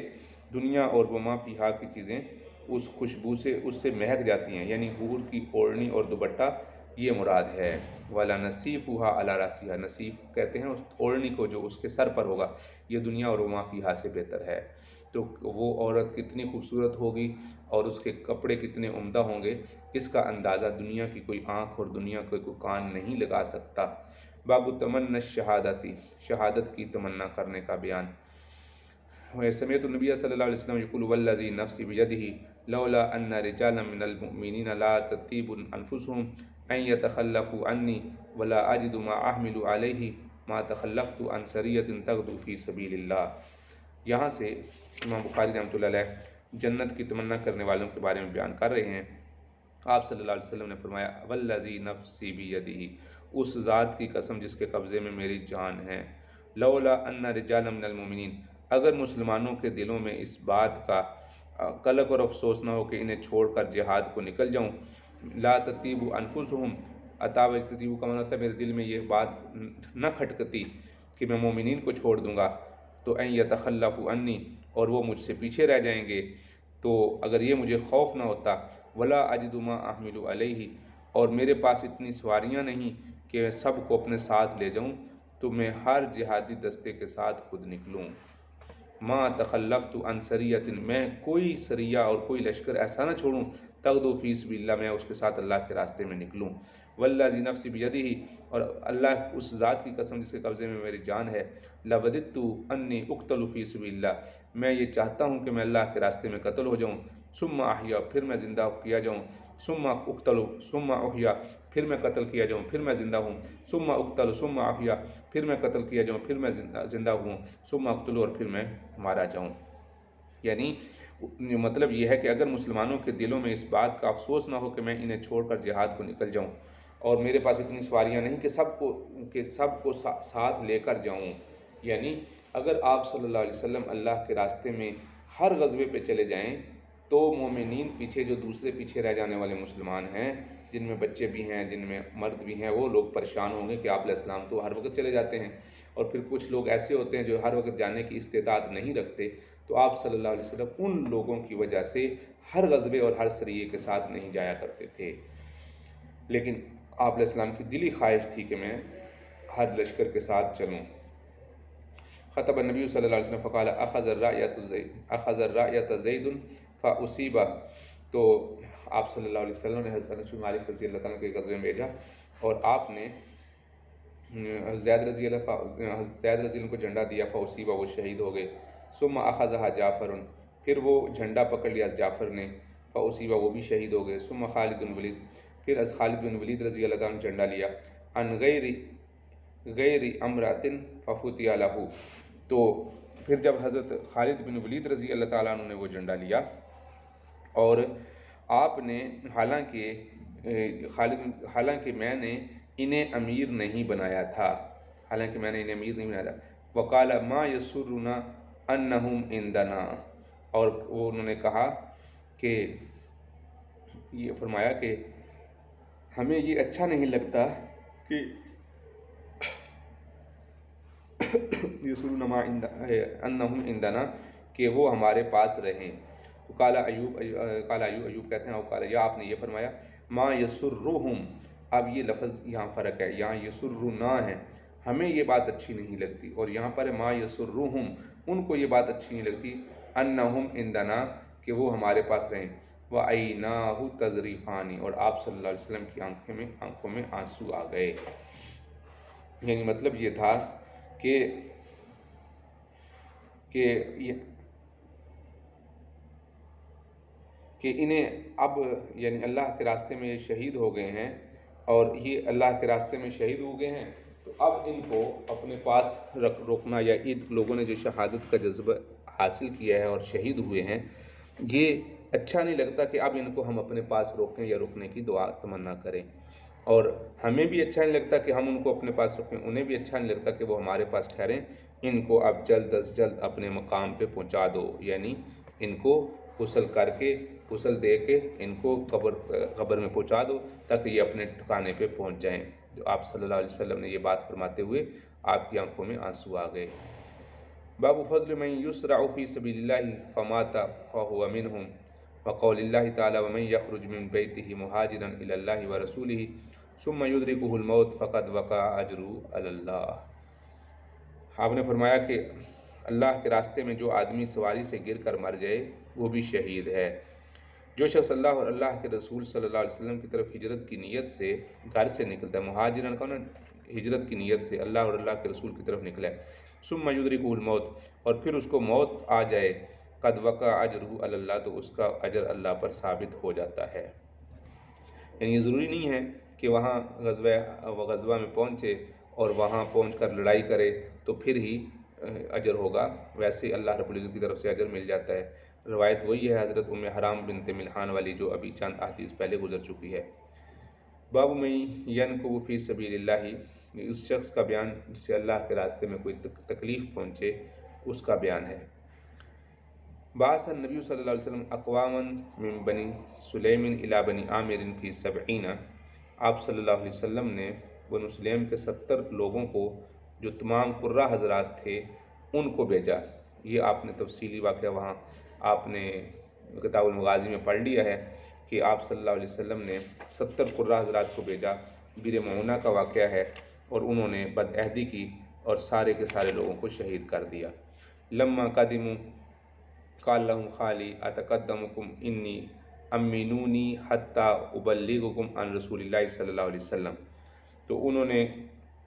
دنیا اور وما فیہا کی چیزیں اس خوشبو سے اس سے مہک جاتی ہیں، یعنی حور کی اوڑھنی اور دوپٹہ یہ مراد ہے. وَلَنَسِيفُهَا عَلَىٰ رَأْسِهَا، نصیف کہتے ہیں اس اوڑھنی کو جو اس کے سر پر ہوگا، یہ دنیا اور وما فیہا سے بہتر ہے. تو وہ عورت کتنی خوبصورت ہوگی اور اس کے کپڑے کتنے عمدہ ہوں گے، اس کا اندازہ دنیا کی کوئی آنکھ اور دنیا کا کوئی کان نہیں لگا سکتا. باب تمنا الشہادتی، شہادت کی تمنا کرنے کا بیان. سمعت النبی صلی اللہ علیہ وسلم یقول والذی نفسی بیدہ لولا ان رجالا من المؤمنین لا تطیب انفسهم ان یتخلفوا عنی ولا اجد ما احمل علیہ ما تخلفت عن سریۃ تغدو فی سبیل اللہ. یہاں سے امام بخاری رحمۃ اللہ علیہ جنت کی تمنا کرنے والوں کے بارے میں بیان کر رہے ہیں. آپ صلی اللہ علیہ وسلم نے فرمایا والذی نفسی بیدہ، اس ذات کی قسم جس کے قبضے میں میری جان ہے، لولا ان رجالا من المؤمنین، اگر مسلمانوں کے دلوں میں اس بات کا قلق اور افسوس نہ ہو کہ انہیں چھوڑ کر جہاد کو نکل جاؤں، لا تطیب انفسهم، اتاب تطیب کا معنی ہوتا ہے میرے دل میں یہ بات نہ کھٹکتی کہ میں مومنین کو چھوڑ دوں گا، تو ان یتخلفوا عنی، اور وہ مجھ سے پیچھے رہ جائیں گے، تو اگر یہ مجھے خوف نہ ہوتا، ولا اجد ما احمل علیہ، اور میرے پاس اتنی سواریاں نہیں کہ میں سب کو اپنے ساتھ لے جاؤں، تو میں ہر جہادی دستے کے ساتھ خود نکلوں. ما تخلفت عن سریۃ، میں کوئی سریہ اور کوئی لشکر ایسا نہ چھوڑوں، تغدو فی سبیل اللہ، میں اس کے ساتھ اللہ کے راستے میں نکلوں. والذی نفسی بیدہ، اور اللہ اس ذات کی قسم جس کے قبضے میں میری جان ہے، لوددت انی اقتل فی سبیل اللہ، میں یہ چاہتا ہوں کہ میں اللہ کے راستے میں قتل ہو جاؤں، ثم احیا، پھر میں زندہ کیا جاؤں، ثم اقتل ثم احیا، پھر میں قتل کیا جاؤں، پھر میں زندہ ہوں، ثم اقتل ثم احیا، پھر میں قتل کیا جاؤں، پھر میں زندہ ہوں، ثم اقتل، اور پھر میں مارا جاؤں. یعنی مطلب یہ ہے کہ اگر مسلمانوں کے دلوں میں اس بات کا افسوس نہ ہو کہ میں انہیں چھوڑ کر جہاد کو نکل جاؤں، اور میرے پاس اتنی سواریاں نہیں کہ سب کو ساتھ لے کر جاؤں، یعنی اگر آپ صلی اللہ علیہ وسلم اللہ کے راستے میں ہر غزوے پہ چلے جائیں تو مومنین پیچھے، جو دوسرے پیچھے رہ جانے والے مسلمان ہیں جن میں بچے بھی ہیں جن میں مرد بھی ہیں، وہ لوگ پریشان ہوں گے کہ آپ علیہ السلام تو ہر وقت چلے جاتے ہیں، اور پھر کچھ لوگ ایسے ہوتے ہیں جو ہر وقت جانے کی استعداد نہیں رکھتے، تو آپ صلی اللہ علیہ وسلم ان لوگوں کی وجہ سے ہر غزوے اور ہر سریے کے ساتھ نہیں جایا کرتے تھے. لیکن آپ علیہ السلام کی دلی خواہش تھی کہ میں ہر لشکر کے ساتھ چلوں. خطب النبی صلی اللہ علیہ وسلم فقال اخذ الرایۃ زید فاصیب، تو آپ صلی اللہ علیہ وسلم نے حضرت انس بن مالک رضی اللہ تعالیٰ کے غزوے میں بھیجا، اور آپ نے زید رضی اللہ کو جھنڈا دیا، فاصیب، وہ شہید ہو گئے. ثم اخذها جعفر، پھر وہ جھنڈا پکڑ لیا جعفر نے، فاصیب، وہ بھی شہید ہو گئے. ثم خالد بن ولید، پھر از خالد بن ولید رضی اللہ تعالیٰ نے جھنڈا لیا، عن غیر امرات ففتح له، تو پھر جب حضرت خالد بن ولید رضی اللہ تعالیٰ عنہ نے وہ جھنڈا لیا، اور آپ نے حالانکہ میں نے انہیں امیر نہیں بنایا تھا، وقال ما یسرنا انہم عندنا، اور وہ انہوں نے کہا کہ یہ فرمایا کہ ہمیں یہ اچھا نہیں لگتا کہ یسرنا ما انہم عندنا، کہ وہ ہمارے پاس رہیں. تو قال ایوب کہتے ہیں قال یا آپ نے یہ فرمایا ما یسرہم، اب یہ لفظ یہاں فرق ہے، یہاں یسرنا ہے ہمیں یہ بات اچھی نہیں لگتی، اور یہاں پر ما یسرہم ان کو یہ بات اچھی نہیں لگتی، انہم عندنا کہ وہ ہمارے پاس رہیں، وَعَيْنَاهُ تَذْرِفَانِ اور آپ صلی اللہ علیہ وسلم کی آنکھوں میں آنسو آ گئے۔ یعنی مطلب یہ تھا کہ انہیں اب یعنی اللہ کے راستے میں یہ شہید ہو گئے ہیں، اور یہ اللہ کے راستے میں شہید ہو گئے ہیں، تو اب ان کو اپنے پاس روکنا، یا ان لوگوں نے جو شہادت کا جذبہ حاصل کیا ہے اور شہید ہوئے ہیں، یہ اچھا نہیں لگتا کہ اب ان کو ہم اپنے پاس روکیں یا رکنے کی دعا تمنا کریں، اور ہمیں بھی اچھا نہیں لگتا کہ ہم ان کو اپنے پاس رکھیں، انہیں بھی اچھا نہیں لگتا کہ وہ ہمارے پاس ٹھہریں۔ ان کو اب جلد از جلد اپنے مقام پہ پہنچا دو، یعنی ان کو غسل دے کے ان کو قبر میں پہنچا دو تاکہ یہ اپنے ٹھکانے پہ پہنچ جائیں۔ جو آپ صلی اللہ علیہ وسلم نے یہ بات فرماتے ہوئے آپ کی آنکھوں میں آنسو آ گئے۔ باب فضل من یسرع فی سبیل اللہ فمات فہو منہم، وقول اللہ تعالی ومن یخرج من بیتہ مہاجرا الی اللہ ورسولہ ثم یدرکہ الموت فقد وقع اجرہ علی اللہ۔ آپ نے فرمایا کہ اللہ کے راستے میں جو آدمی سواری سے گر کر مر جائے وہ بھی شہید ہے۔ جو شخص اللہ اور اللہ کے رسول صلی اللہ علیہ وسلم کی طرف ہجرت کی نیت سے گھر سے نکلتا ہے، مہاجرن کا ہجرت کی نیت سے اللہ اور اللہ کے رسول کی طرف نکلا ہے، ثم یدرکہ الموت اور پھر اس کو موت آ جائے، قد وقع اجرہ علی اللہ تو اس کا اجر اللہ پر ثابت ہو جاتا ہے۔ یعنی یہ ضروری نہیں ہے کہ وہاں غزوہ میں پہنچے اور وہاں پہنچ کر لڑائی کرے تو پھر ہی اجر ہوگا، ویسے اللہ رب العزت کی طرف سے اجر مل جاتا ہے۔ روایت وہی ہے حضرت ام حرام بنت ملحان والی جو ابھی چند احادیث پہلے گزر چکی ہے۔ باب من ینکب فی سبیل اللہ، اس شخص کا بیان جسے اللہ کے راستے میں کوئی تکلیف پہنچے اس کا بیان ہے۔ بعث النبی صلی اللہ علیہ وسلم اقواما من بنی سلیم الی بنی عامر فی 70، آپ صلی اللہ علیہ وسلم نے بنو سلیم کے 70 لوگوں کو جو تمام قرہ حضرات تھے ان کو بھیجا۔ یہ آپ نے تفصیلی واقعہ وہاں آپ نے کتاب المغازی میں پڑھ لیا ہے کہ آپ صلی اللہ علیہ وسلم نے 70 قرہ حضرات کو بھیجا، بیر معونہ کا واقعہ ہے، اور انہوں نے بدعہدی کی اور سارے کے سارے لوگوں کو شہید کر دیا۔ لما قدموا قال لهم خالی اتقدمکم انی امینونی حتی ابلغکم عن رسول اللہ صلی اللہ علیہ وسلم، تو انہوں نے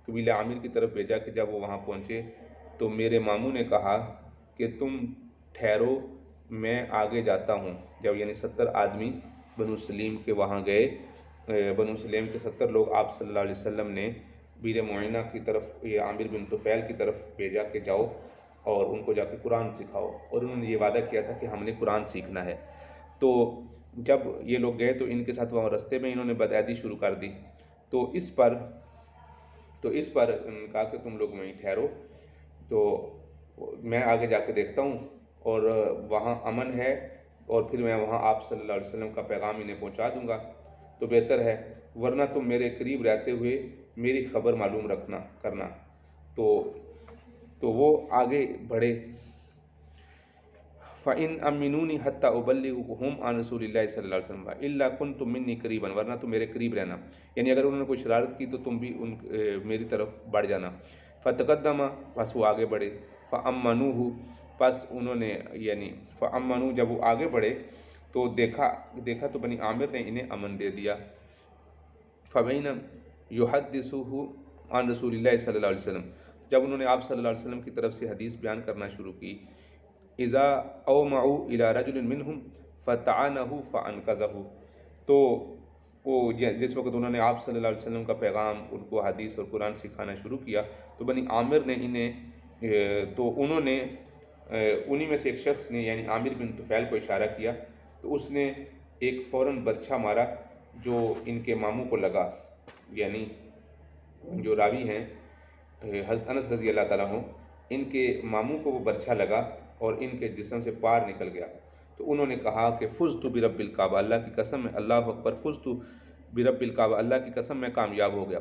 قبیلہ عامر کی طرف بھیجا کہ جب وہ وہاں پہنچے تو میرے ماموں نے کہا کہ تم ٹھہرو میں آگے جاتا ہوں۔ جب یعنی 70 آدمی بنو سلیم کے وہاں گئے، بنو سلیم کے 70 لوگ آپ صلی اللہ علیہ وسلم نے بیر معینہ کی طرف، یہ عامر بن طفیل کی طرف بھیجا کہ جاؤ اور ان کو جا کے قرآن سکھاؤ، اور انہوں نے یہ وعدہ کیا تھا کہ ہم نے قرآن سیکھنا ہے۔ تو جب یہ لوگ گئے تو ان کے ساتھ وہاں رستے میں انہوں نے بدعہدی شروع کر دی، تو اس پر انہوں نے کہا کہ تم لوگ وہیں ٹھہرو، تو میں آگے جا کے دیکھتا ہوں اور وہاں امن ہے، اور پھر میں وہاں آپ صلی اللہ علیہ وسلم کا پیغام انہیں پہنچا دوں گا تو بہتر ہے، ورنہ تم میرے قریب رہتے ہوئے میری خبر معلوم کرنا۔ تو وہ آگے بڑھے۔ فَإِنْ أَمِّنُونِي حَتَّى أُبَلِّغُكُمْ عَنْ رسول اللہ صلی اللہ علیہ وسلم إِلَّا كُنْتُم مِّنِّي قَرِيبًا، ورنہ تم میرے قریب رہنا، یعنی اگر انہوں نے کوئی شرارت کی تو تم بھی میری طرف بڑھ جانا۔ فَتَقَدَّمَ، بس وہ آگے بڑھے۔ فَأَمَّنُوهُ، پس انہوں نے یعنی فَأَمَّنُوهُ، جب وہ آگے بڑھے تو دیکھا تو بنی عامر نے انہیں امن دے دیا۔ فَبَيْنَ يُحَدِّثُهُ عن رسول اللہ صلی اللہ علیہ وسلم، جب انہوں نے آپ صلی اللہ علیہ وسلم کی طرف سے حدیث بیان کرنا شروع کی، اذا اومعوا الى رجل منهم فطعنه فانقذه، تو وہ جس وقت انہوں نے آپ صلی اللہ علیہ وسلم کا پیغام، ان کو حدیث اور قرآن سکھانا شروع کیا تو بنی عامر نے انہوں نے انہی میں سے ایک شخص نے یعنی عامر بن طفیل کو اشارہ کیا تو اس نے ایک فوراً برچھا مارا جو ان کے ماموں کو لگا، یعنی جو راوی ہیں حضرت انس رضی اللہ تعالیٰ عنہ، ان کے ماموں کو وہ برچھا لگا اور ان کے جسم سے پار نکل گیا، تو انہوں نے کہا کہ فزت برب الکعبہ، اللہ کی قسم میں، اللہ اکبر، فزت برب الکعبہ، اللہ کی قسم میں کامیاب ہو گیا۔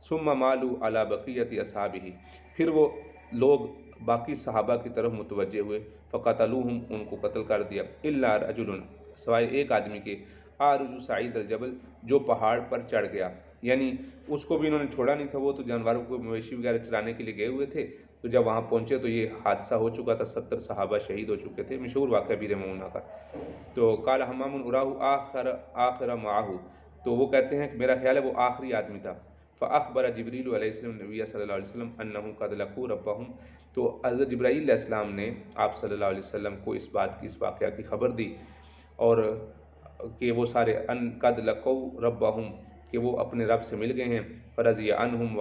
ثم مالوا علی بقیت اصحابہ، پھر وہ لوگ باقی صحابہ کی طرف متوجہ ہوئے، فقتلوہم، ان کو قتل کر دیا، الا رجل، سوائے ایک آدمی کے، عارج سعید الجبل، جو پہاڑ پر چڑھ گیا، یعنی اس کو بھی انہوں نے چھوڑا نہیں تھا، وہ تو جانوروں کو مویشی وغیرہ چرانے کے لیے گئے ہوئے تھے، تو جب وہاں پہنچے تو یہ حادثہ ہو چکا تھا، 70 صحابہ شہید ہو چکے تھے، مشہور واقعہ بیر معونہ کا۔ تو قال حمام اراہ آخر معاہ، تو وہ کہتے ہیں کہ میرا خیال ہے وہ آخری آدمی تھا۔ فاخبر جبریل علیہ السلام نبی صلی اللہ علیہ وسلم انہم قد لقوا ربہم، تو حضرت جبرائیل علیہ السلام نے آپ صلی اللہ علیہ وسلم کو اس بات کی، اس واقعہ کی خبر دی، اور کہ وہ سارے ان قد لقوا ربہم، کہ وہ اپنے رب سے مل گئے ہیں، فرضی عنہم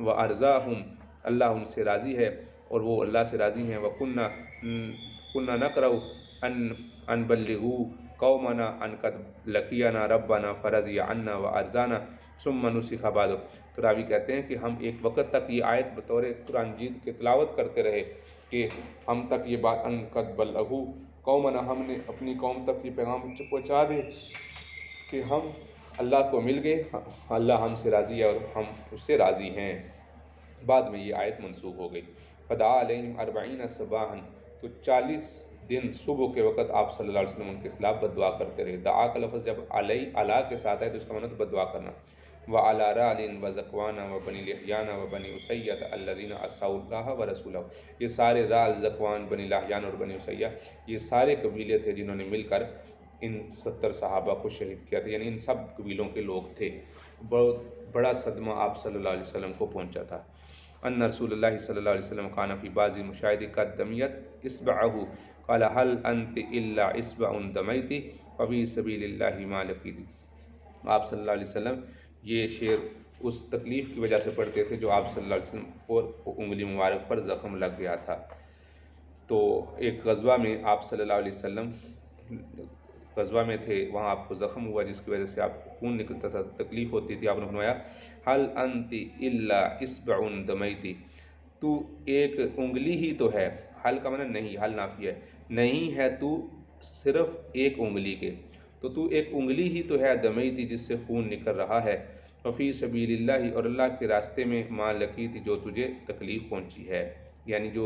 وارضاہم، اللہ ان سے راضی ہے اور وہ اللہ سے راضی ہیں، وَكُنَّا نَقْرَأُ أَن بَلِّغُوا قَوْمَنَا أَن قَدْ لَقِيَنَا رَبَّنَا فَرَضِيَ عَنَّا وَأَرْضَانَا ثُمَّ نُسِخَ بَعْدُ۔ تو راوی کہتے ہیں کہ ہم ایک وقت تک یہ آیت بطور قرآن مجید کے تلاوت کرتے رہے کہ ہم تک یہ بات ان قد بلغوا قومنا، ہم نے اپنی قوم تک یہ پیغام پہنچا دے کہ ہم اللہ کو مل گئے، اللہ ہم سے راضی ہے اور ہم اس سے راضی ہیں۔ بعد میں یہ آیت منسوخ ہو گئی۔ فدعا علیہم 40 صباحا، تو 40 دن صبح کے وقت آپ صلی اللہ علیہ وسلم ان کے خلاف بد دعا کرتے رہے۔ دعا کا لفظ جب علی کے ساتھ ہے تو اس کا مطلب بد دعا کرنا۔ وعلی رعل وزکوان وبنی لحیان وبنی اسیہ الذین عصوا اللہ ورسولہ، یہ سارے رعل، زکوان، بنی لحیان اور بنی اسیہ، یہ سارے قبیلے تھے جنہوں نے مل کر ان 70 صحابہ کو شہید کیا تھا، یعنی ان سب قبیلوں کے لوگ تھے۔ بہت بڑا صدمہ آپ صلی اللہ علیہ وسلم کو پہنچا تھا۔ ان رسول اللہ صلی اللہ علیہ وسلم کان فی بعض المشاہد قد دمیت اصبعہ قال هل انت الا اصبع دمیت ففی سبیل اللہ ما لقیت۔ آپ صلی اللہ علیہ وسلم یہ شعر اس تکلیف کی وجہ سے پڑھتے تھے جو آپ صلی اللہ علیہ وسلم اور انگلی مبارک پر زخم لگ گیا تھا۔ تو ایک غزوہ میں آپ صلی اللہ علیہ وسلم غزوہ میں تھے، وہاں آپ کو زخم ہوا جس کی وجہ سے آپ کو خون نکلتا تھا، تکلیف ہوتی تھی، آپ نے فرمایا حل انت الا اصبع دمیت، تو ایک انگلی ہی تو ہے، حل کا معنی نہیں، حل نافی ہے، نہیں ہے تو صرف ایک انگلی کے، تو ایک انگلی ہی تو ہے، دمیتی، جس سے خون نکل رہا ہے، وفی سبیل اللہ، اور اللہ کے راستے میں، ما لقیت، جو تجھے تکلیف پہنچی ہے، یعنی جو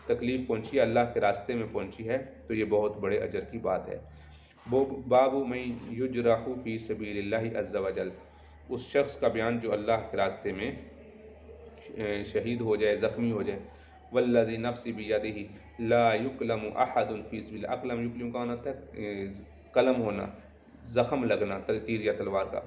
تکلیف پہنچی ہے اللہ کے راستے میں پہنچی ہے، تو یہ بہت بڑے اجر کی بات ہے۔ باب من یجرح فی سبیل اللہ عز وجل، اس شخص کا بیان جو اللہ کے راستے میں شہید ہو جائے، زخمی ہو جائے۔ والذی نفسی بیدہ لا یکلم احد فی سبیل، اقلم یکلم کا ہوتا ہے قلم ہونا، زخم لگنا تیر یا تلوار کا،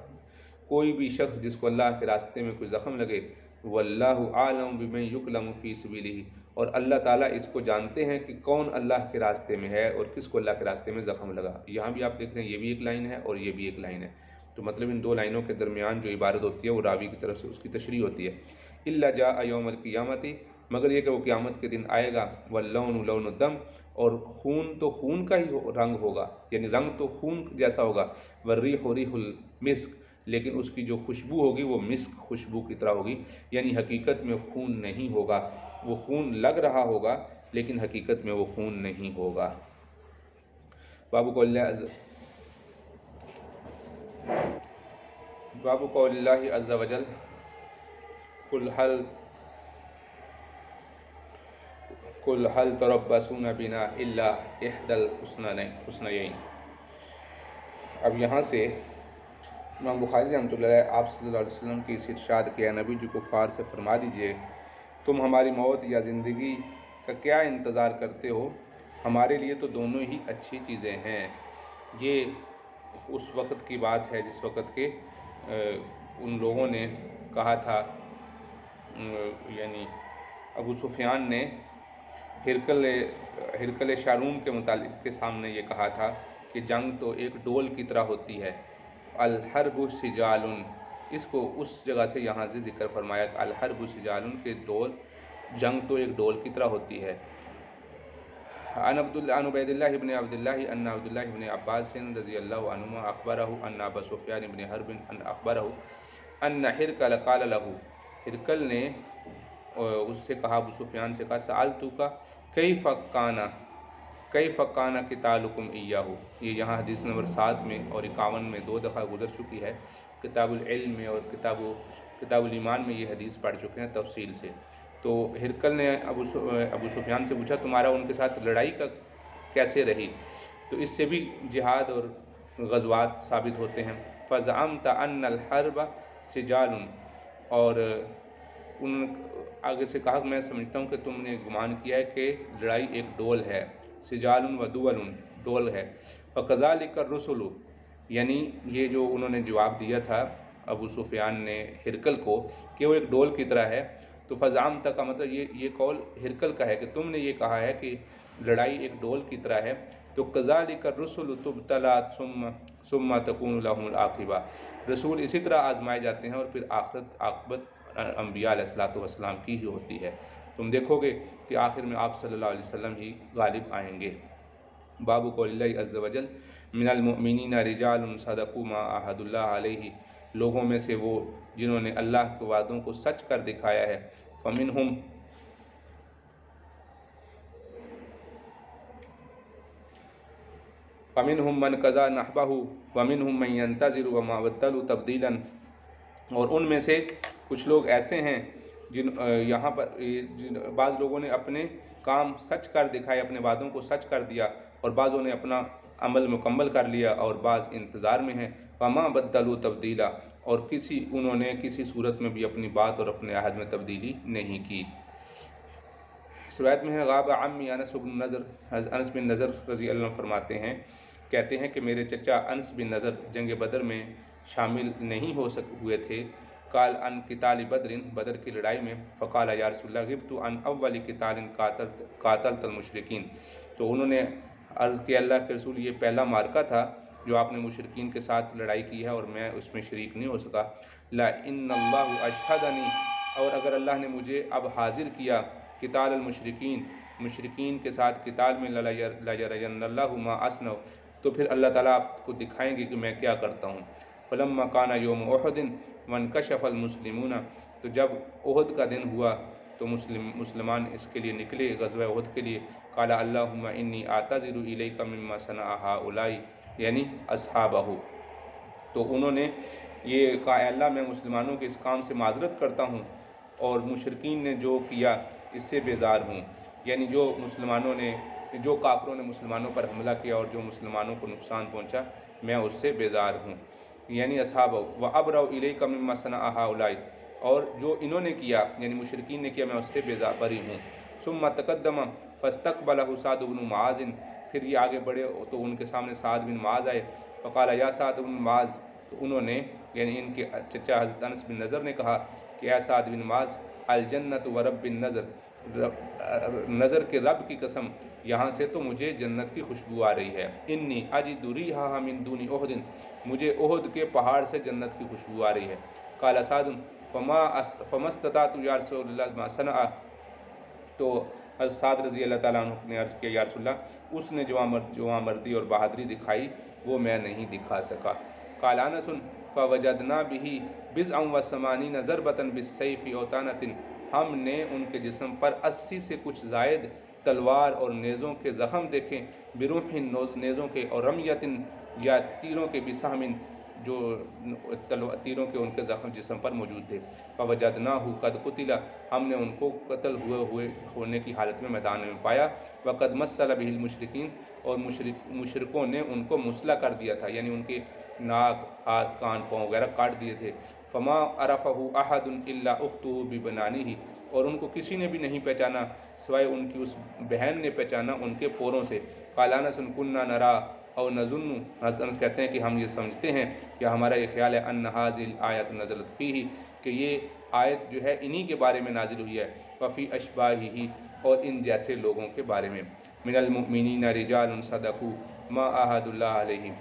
کوئی بھی شخص جس کو اللہ کے راستے میں کوئی زخم لگے، واللہ اعلم بمن یکلم فی سبیلہ، اور اللہ تعالیٰ اس کو جانتے ہیں کہ کون اللہ کے راستے میں ہے اور کس کو اللہ کے راستے میں زخم لگا۔ یہاں بھی آپ دیکھ رہے ہیں یہ بھی ایک لائن ہے اور یہ بھی ایک لائن ہے، تو مطلب ان دو لائنوں کے درمیان جو عبارت ہوتی ہے وہ راوی کی طرف سے اس کی تشریح ہوتی ہے۔ الا جاء یوم القیامت، مگر یہ کہ وہ قیامت کے دن آئے گا، واللون لون الدم، اور خون تو خون کا ہی رنگ ہوگا، یعنی رنگ تو خون جیسا ہوگا، والریح ریح المسک، لیکن اس کی جو خوشبو ہوگی وہ مسک خوشبو کی طرح ہوگی، یعنی حقیقت میں خون نہیں ہوگا، وہ خون لگ رہا ہوگا لیکن حقیقت میں وہ خون نہیں ہوگا۔ باب قول اللہ عز وجل قل هل تربصون بنا الا احدى الحسنيين۔ اب یہاں سے امام بخاری رحمۃ اللہ علیہ آپ صلی اللہ علیہ وسلم کی اس ارشاد کے نبی جو کفار سے فرما دیجئے، تم ہماری موت یا زندگی کا کیا انتظار کرتے ہو، ہمارے لیے تو دونوں ہی اچھی چیزیں ہیں۔ یہ اس وقت کی بات ہے جس وقت کے ان لوگوں نے کہا تھا، یعنی ابو سفیان نے ہرقل شاروم کے متعلق کے سامنے یہ کہا تھا کہ جنگ تو ایک ڈول کی طرح ہوتی ہے، الحرب سجال، اس کو اس جگہ سے یہاں سے ذکر فرمایا کہ الحرب سجال، کے جنگ تو ایک ڈول کی طرح ہوتی ہے۔ عن عبید اللہ بن عبد اللہ ان عبد اللہ بن عباس رضی اللہ عنہما اخبرہ ان ابا سفیان بن حرب اخبرہ ان ہرقل قال لہ، ہرقل نے اس سے کہا، ابو سفیان سے کہا، سألتک کیف کان قتالکم ایاہ، یہ یہاں حدیث نمبر 7 میں اور 51 میں 2 دفعہ گزر چکی ہے، کتاب العلم میں اور کتاب الایمان میں یہ حدیث پڑھ چکے ہیں تفصیل سے۔ تو ہرقل نے ابو سفیان سے پوچھا تمہارا ان کے ساتھ لڑائی کا کیسے رہی؟ تو اس سے بھی جہاد اور غزوات ثابت ہوتے ہیں۔ فَزَعَمْتَ أَنَّ الْحَرْبَ سِجَالٌ، اور ان آگے سے کہا کہ میں سمجھتا ہوں کہ تم نے گمان کیا ہے کہ لڑائی ایک ڈول ہے، سجال و دول، ڈول ہے۔ فَكَذَلِكَ الرُّسُلُ، یعنی یہ جو انہوں نے جواب دیا تھا ابو سفیان نے ہرقل کو کہ وہ ایک ڈول کی طرح ہے، تو فَزَعَمْتَ کا مطلب یہ قول ہرقل کا ہے کہ تم نے یہ کہا ہے کہ لڑائی ایک ڈول کی طرح ہے۔ تو كَذَلِكَ الرُّسُلُ تُبْتَلَىٰ ثُمَّ تَكُونُ لَهُمُ الْعَاقِبَةُ، رسول اسی طرح آزمائے جاتے ہیں اور پھر عاقبت انبیاء علیہ السلام کی ہی ہوتی ہے۔ تم دیکھو گے کہ آخر میں آپ صلی اللہ علیہ وسلم ہی غالب آئیں گے۔ باب قول اللہ عز وجل من المؤمنین رجال صدقوا ما عاہدوا اللہ علیہ، لوگوں میں سے وہ جنہوں نے اللہ کے وعدوں کو سچ کر دکھایا ہے۔ فَمِنْهُمْ مَنْ قَضَىٰ نَحْبَهُ وَمِنْهُمْ مَنْ يَنْتَظِرُ وَمَا بَدَّلُوا تَبْدِيلًا، اور ان میں سے کچھ لوگ ایسے ہیں یہاں پر بعض لوگوں نے اپنے کام سچ کر دکھائے، اپنے وعدوں کو سچ کر دیا، اور بعضوں نے اپنا عمل مکمل کر لیا اور بعض انتظار میں ہیں۔ وَمَا بَدَّلُوا تَبْدِيلًا، اور انہوں نے کسی صورت میں بھی اپنی بات اور اپنے عہد میں تبدیلی نہیں کی۔ اس روایت میں ہے غاب عمی انس بن نضر رضی اللہ عنہ فرماتے ہیں، کہتے ہیں کہ میرے چچا انس بن نضر جنگ بدر میں شامل نہیں ہوئے تھے۔ قال عن قتال بدر، بدر کی لڑائی میں، فقال یا رسول اللہ غبت عن اول قتال قاتلت المشرکین، تو انہوں نے عرض کیا اللہ کے رسول یہ پہلا معرکہ تھا جو آپ نے مشرکین کے ساتھ لڑائی کی ہے اور میں اس میں شریک نہیں ہو سکا۔ لا ان اللہ اشہدنی، اور اگر اللہ نے مجھے اب حاضر کیا قتال المشرکین، مشرکین کے ساتھ قتال میں، لَيَرَيَنَّ اللَّهُ مَا أَصْنَعُ، تو پھر اللہ تعالیٰ آپ کو دکھائیں گے کہ میں کیا کرتا ہوں۔ فَلَمَّا كَانَ يَوْمُ أُحُدٍ وَانْكَشَفَ الْمُسْلِمُونَ، تو جب احد کا دن ہوا تو مسلمان اس کے لیے نکلے غزوہ احد کے لیے۔ قَالَ اللَّهُمَّ إِنِّي أَعْتَذِرُ إِلَيْكَ مِمَّا صَنَعَ هَؤُلَاءِ، یعنی اصحابہ، تو انہوں نے یہ کہا اے اللہ میں مسلمانوں کے اس کام سے معذرت کرتا ہوں اور مشرکین نے جو کیا اس سے بیزار ہوں، یعنی جو کافروں نے مسلمانوں پر حملہ کیا اور جو مسلمانوں کو نقصان پہنچا میں اس سے بیزار ہوں، یعنی اصحابہ۔ وَأَبْرَأُ إِلَيْكَ مِمَّا صَنَعَ هَؤُلَاءِ، اور جو انہوں نے کیا یعنی مشرکین نے کیا میں اس سے بری ہوں۔ ثُمَّ تَقَدَّمَ فَاسْتَقْبَلَهُ سَعْدُ بْنُ مُعَاذٍ، پھر یہ آگے بڑھے تو ان کے سامنے سعد بن معاذ آئے۔ فقال یا سعد بن معاذ، تو انہوں نے یعنی ان کے چچا حضرت انس بن نضر نے کہا کہ اے سعد بن معاذ، الجنت و رب النظر، نظر کے رب کی قسم یہاں سے تو مجھے جنت کی خوشبو آ رہی ہے۔ انی اجد ریحھا من دون احد، مجھے احد کے پہاڑ سے جنت کی خوشبو آ رہی ہے۔ قال سعد فما استطعت یا رسول اللہ ما صنع، تو حضرت سعد رضی اللہ تعالیٰ عنہ نے عرض کیا یا رسول اللہ اس نے جو مردی اور بہادری دکھائی وہ میں نہیں دکھا سکا۔ قال انس فوجدنا به بضعا وثمانین ضربۃ بالسیف اوطانۃ، ہم نے ان کے جسم پر 80 سے کچھ زائد تلوار اور نیزوں کے زخم دیکھیں، برمح، نیزوں کے، اور رمیۃ یا تیروں کے، بسہم، جو تیروں کے ان کے زخم جسم پر موجود تھے۔ فوجدناہ قد قتل، ہم نے ان کو قتل ہونے کی حالت میں میدان میں پایا۔ وقد مثل به المشرکین، اور مشرکوں نے ان کو مسلح کر دیا تھا، یعنی ان کے ناک، ہاتھ، کان، پاؤں وغیرہ کاٹ دیے تھے۔ فما عرفہ احد الا اختہ ببنانہ، اور ان کو کسی نے بھی نہیں پہچانا سوائے ان کی اس بہن نے پہچانا ان کے پوروں سے۔ قال انس کنا نرا او نظن، حضرت انس کہتے ہیں کہ ہم یہ سمجھتے ہیں کہ ہمارا یہ خیال ہے ان هذه الآیۃ نزلت فیہ، کہ یہ آیت جو ہے انہی کے بارے میں نازل ہوئی ہے، وفی اشباہہ، اور ان جیسے لوگوں کے بارے میں۔ من المؤمنین رجال صدقوا ما عاہدوا اللہ علیہ،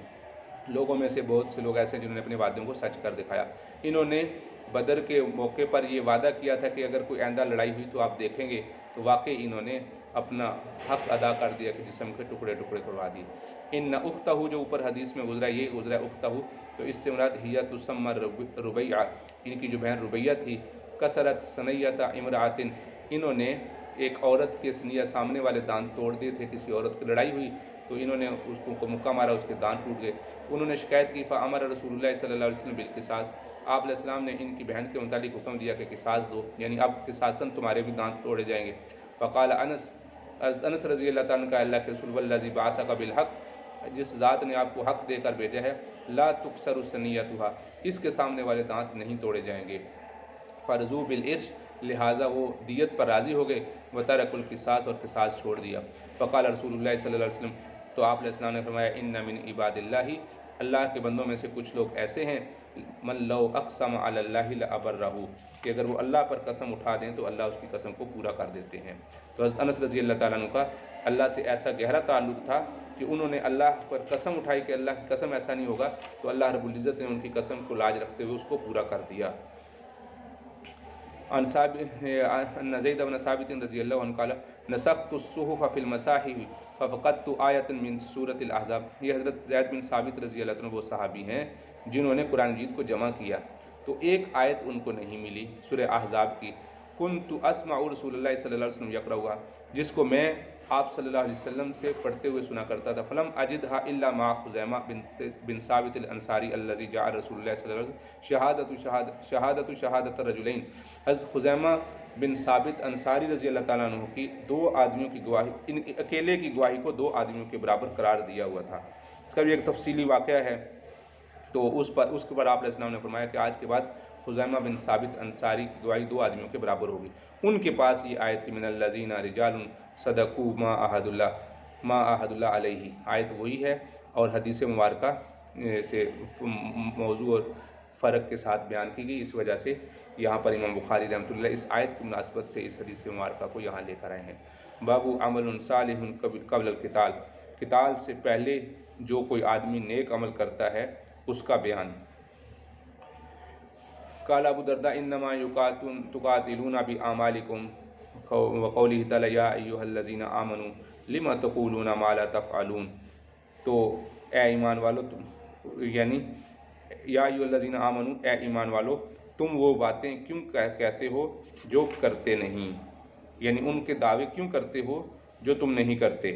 لوگوں میں سے بہت سے لوگ ایسے ہیں جنہوں نے اپنے وعدوں کو سچ کر دکھایا۔ انہوں نے بدر کے موقع پر یہ وعدہ کیا تھا کہ اگر کوئی آئندہ لڑائی ہوئی تو آپ دیکھیں گے، تو واقعی انہوں نے اپنا حق ادا کر دیا کہ جسم کے ٹکڑے ٹکڑے کروا دیے۔ ان اختہ، جو اوپر حدیث میں گزرا یہ گزرا اختہ، تو اس سے مراد ہی تسمى ربیعہ، ان کی جو بہن ربیعہ تھی، کسرت ثنیۃ امرأۃ، انہوں نے ایک عورت کے سنیہ سامنے والے دانت توڑ دیے تھے، کسی عورت کی لڑائی ہوئی تو انہوں نے اس کو مکہ مارا، اس کے دانت ٹوٹ گئے۔ انہوں نے شکایت کی، فامر رسول اللہ صلی اللہ علیہ وسلم بالقصاص، آپ علیہ السلام نے ان کی بہن کے متعلق حکم دیا کہ قصاص دو، یعنی اب قصاصاً تمہارے بھی دانت توڑے جائیں گے۔ فقال انس رضی اللہ تعالیٰ کا اللہ کے رسول والذی بعثک بالحق، جس ذات نے آپ کو حق دے کر بھیجا ہے، لا تکسر ثنیتھا، اس کے سامنے والے دانت نہیں توڑے جائیں گے۔ فرضو بالعرش، لہٰذا وہ دیت پر راضی ہو گئے، وترک القصاص، اور قصاص چھوڑ دیا۔ فقال رسول اللہ صلی اللہ علیہ وسلم، تو آپ علیہ السلام نے فرمایا، ان من عباد اللہ، اللہ کے بندوں میں سے کچھ لوگ ایسے ہیں، من لو اقسم علی اللہ لابرہ، کہ اگر وہ اللہ پر قسم اٹھا دیں تو اللہ اس کی قسم کو پورا کر دیتے ہیں۔ تو حضرت انس رضی اللہ تعالیٰ عنہ کا اللہ سے ایسا گہرا تعلق تھا کہ انہوں نے اللہ پر قسم اٹھائی کہ اللہ کی قسم ایسا نہیں ہوگا، تو اللہ رب العزت نے ان کی قسم کو لاج رکھتے ہوئے اس کو پورا کر دیا۔ عن زید بن ثابت رضی اللہ عنہ قال نسخت الصحف فی المصاحف ففقدت آیۃ من سورۃ الاحزاب، یہ حضرت زید بن ثابت رضی اللہ عنہ وہ صحابی ہیں جنہوں نے قرآن مجید کو جمع کیا، تو ایک آیت ان کو نہیں ملی سورہ احزاب کی، کنت اسمع رسول اللہ صلی اللہ علیہ وسلم یقرأھا، جس کو میں آپ صلی اللہ علیہ وسلم سے پڑھتے ہوئے سنا کرتا تھا، فلم اجدھا الا مع خزیمہ بن ثابت الانصاری الذی جاء رسول اللہ صلی اللہ علیہ وسلم شہادت رجلین، حضرت خزیمہ بن ثابت انصاری رضی اللہ تعالیٰ عنہ کی دو آدمیوں کی گواہی، ان اکیلے کی گواہی کو دو آدمیوں کے برابر قرار دیا ہوا تھا۔ اس کا بھی ایک تفصیلی واقعہ ہے، تو اس کے بعد آپ علیہ السلام نے فرمایا کہ آج کے بعد خزیمہ بن ثابت انصاری کی گواہی دو آدمیوں کے برابر ہوگی۔ ان کے پاس یہ آیت تھی، من الذین رجال صدقوا ما عہد اللہ علیہ، آیت وہی ہے، اور حدیث مبارکہ سے موضوع اور فرق کے ساتھ بیان کی گئی، اس وجہ سے یہاں پر امام بخاری رحمۃ اللہ اس آیت کی مناسبت سے اس حدیث مبارکہ کو یہاں لے کر آئے ہیں۔ باب عمل صالح قبل القتال، قتال سے پہلے جو کوئی آدمی نیک عمل کرتا ہے اس کا بیان۔ قال ابو الدرداء انما تقاتلون باعمالکم وقوله تعالی یا ایھا الذین آمنوا لما تقولون ما لا تفعلون، تو اے ایمان والو، یعنی یا ایھا الذین آمنوا، اے ایمان والو، تم وہ باتیں کیوں کہتے ہو جو کرتے نہیں، یعنی ان کے دعوے کیوں کرتے ہو جو تم نہیں کرتے۔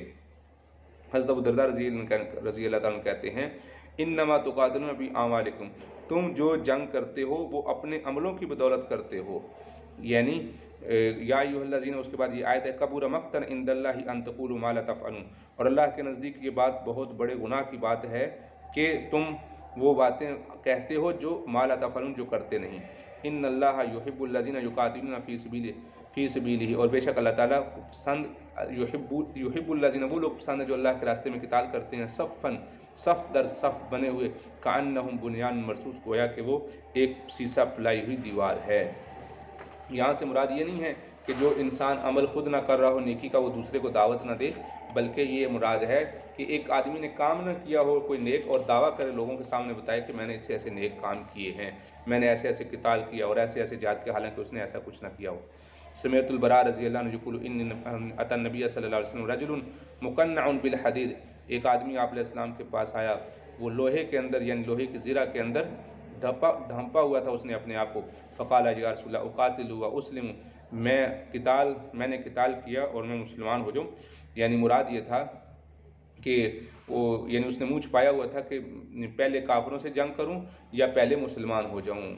حضرت ابو الدرداء رضی اللہ تعالیٰ عنہ کہتے ہیں، انما تقاتلون باعمالکم، تم جو جنگ کرتے ہو وہ اپنے عملوں کی بدولت کرتے ہو، یعنی یا ایھا الذین، اس کے بعد یہ آیت ہے، کبر مقتا عند اللہ ان تقولوا ما لا تفعلون، اور اللہ کے نزدیک یہ بات بہت بڑے گناہ کی بات ہے کہ تم وہ باتیں کہتے ہو جو ما لا تفعلون، جو کرتے نہیں۔ ان اللہ یحب الذین یقاتلون فی سبیلہ، اور بے شک اللہ تعالیٰ پسند، یحب الذین، وہ لوگ پسند ہے جو اللہ کے راستے میں قتال کرتے ہیں، صف در صف بنے ہوئے، کأنہم بنیان مرصوص، گویا کہ وہ ایک سیسا پلائی ہوئی دیوار ہے۔ یہاں سے مراد یہ نہیں ہے کہ جو انسان عمل خود نہ کر رہا ہو نیکی کا، وہ دوسرے کو دعوت نہ دے، بلکہ یہ مراد ہے کہ ایک آدمی نے کام نہ کیا ہو کوئی نیک، اور دعویٰ کرے، لوگوں کے سامنے بتائے کہ میں نے ایسے ایسے نیک کام کیے ہیں، میں نے ایسے ایسے قتال کیا اور ایسے ایسے جہاد کیا، حالانکہ اس نے ایسا کچھ نہ کیا ہو۔ سمیعت البراء رضی اللہ عنہ یقول ان اتی النبی صلی اللہ علیہ وسلم رجل مقنع بالحدید، ایک آدمی آپ علیہ السلام کے پاس آیا، وہ لوہے کے اندر، یعنی لوہے کی زرہ کے اندر ڈھانپا ہوا تھا اس نے اپنے آپ کو، فقال یا رسول اللہ اقاتل و اسلم، میں نے قتال کیا اور میں مسلمان ہو جاؤں، یعنی مراد یہ تھا کہ وہ، یعنی اس نے منہ چھپایا ہوا تھا کہ پہلے کافروں سے جنگ کروں یا پہلے مسلمان ہو جاؤں۔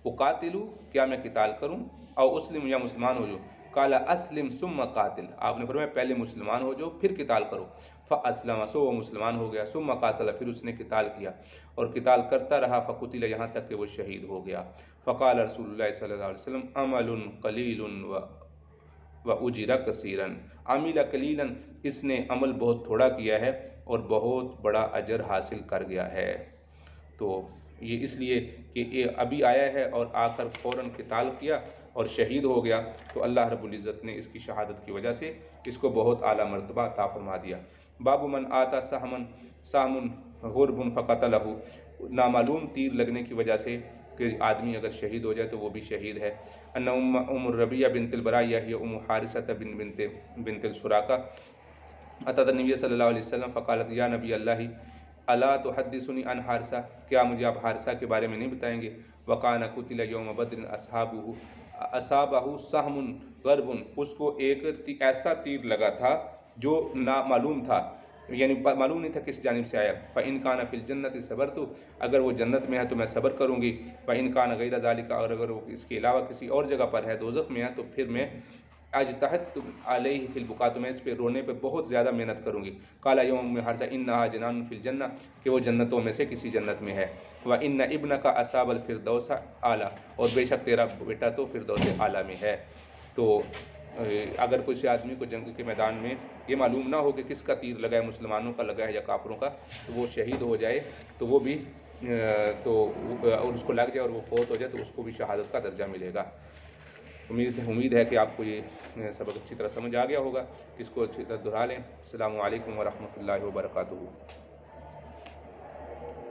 اقاتلو، کیا میں قتال کروں، او اسلم، یا مسلمان ہو جاؤں۔ قال اسلم ثم قاتل، آپ نے فرمایا پہلے مسلمان ہو جاؤ پھر قتال کرو۔ فاسلم، سو وہ مسلمان ہو گیا، ثم قاتل، پھر اس نے قتال کیا اور قتال کرتا رہا، فقتل، یہاں تک کہ وہ شہید ہو گیا۔ فقال رسول اللہ صلی اللہ علیہ وسلم عمل قلیل و اجر کثیرا، عمل قلیلا، اس نے عمل بہت تھوڑا کیا ہے اور بہت بڑا اجر حاصل کر گیا ہے۔ تو یہ اس لیے کہ یہ ابھی آیا ہے اور آ کر فوراً قتال کیا اور شہید ہو گیا، تو اللہ رب العزت نے اس کی شہادت کی وجہ سے اس کو بہت اعلیٰ مرتبہ عطا فرما دیا۔ باب من آتا سہم غرب فقتلہ، نامعلوم تیر لگنے کی وجہ سے کہ آدمی اگر شہید ہو جائے تو وہ بھی شہید ہے۔ ان ام الربیع بنت البراء ہی ام حارثۃ بنت السراقہ اتت النبی صلی اللہ علیہ وسلم فقالت یا نبی اللہ الا تحدثنی عن حارثہ، کیا مجھے آپ حارثہ کے بارے میں نہیں بتائیں گے؟ وکان قتل یوم بدر اصابہ سہم غرب، اس کو ایک ایسا تیر لگا تھا جو نامعلوم تھا، یعنی معلوم نہیں تھا کس جانب سے آیا. فَإِنْ كَانَ فِي الْجَنَّةِ صَبَرْتُ، اگر وہ جنت میں ہے تو میں صبر کروں گی. فَإِنْ كَانَ غَيْرَ ذَلِكَ، اور اگر وہ اس کے علاوہ کسی اور جگہ پر ہے، دوزخ میں ہے، تو پھر میں اجتہدت علیہ فی البکا، تو میں اس پہ رونے پہ بہت زیادہ محنت کروں گی. قال یوم حرث انہا جنان فی الجنہ، کہ وہ جنتوں میں سے کسی جنت میں ہے. وَإِنَّ ابْنَكَ أَصَابَ الْفِرْدَوْسَ اعلیٰ، اور بے شک تیرا بیٹا تو فردوس اعلیٰ میں ہے. تو اگر کسی آدمی کو جنگ کے میدان میں یہ معلوم نہ ہو کہ کس کا تیر لگا ہے، مسلمانوں کا لگا ہے یا کافروں کا، تو وہ شہید ہو جائے تو وہ بھی اور اس کو لگ جائے اور وہ فوت ہو جائے تو اس کو بھی شہادت کا درجہ ملے گا. امید ہے کہ آپ کو یہ سبق اچھی طرح سمجھ آ گیا ہوگا. اس کو اچھی طرح دہرا لیں. السلام علیکم ورحمۃ اللہ وبرکاتہ.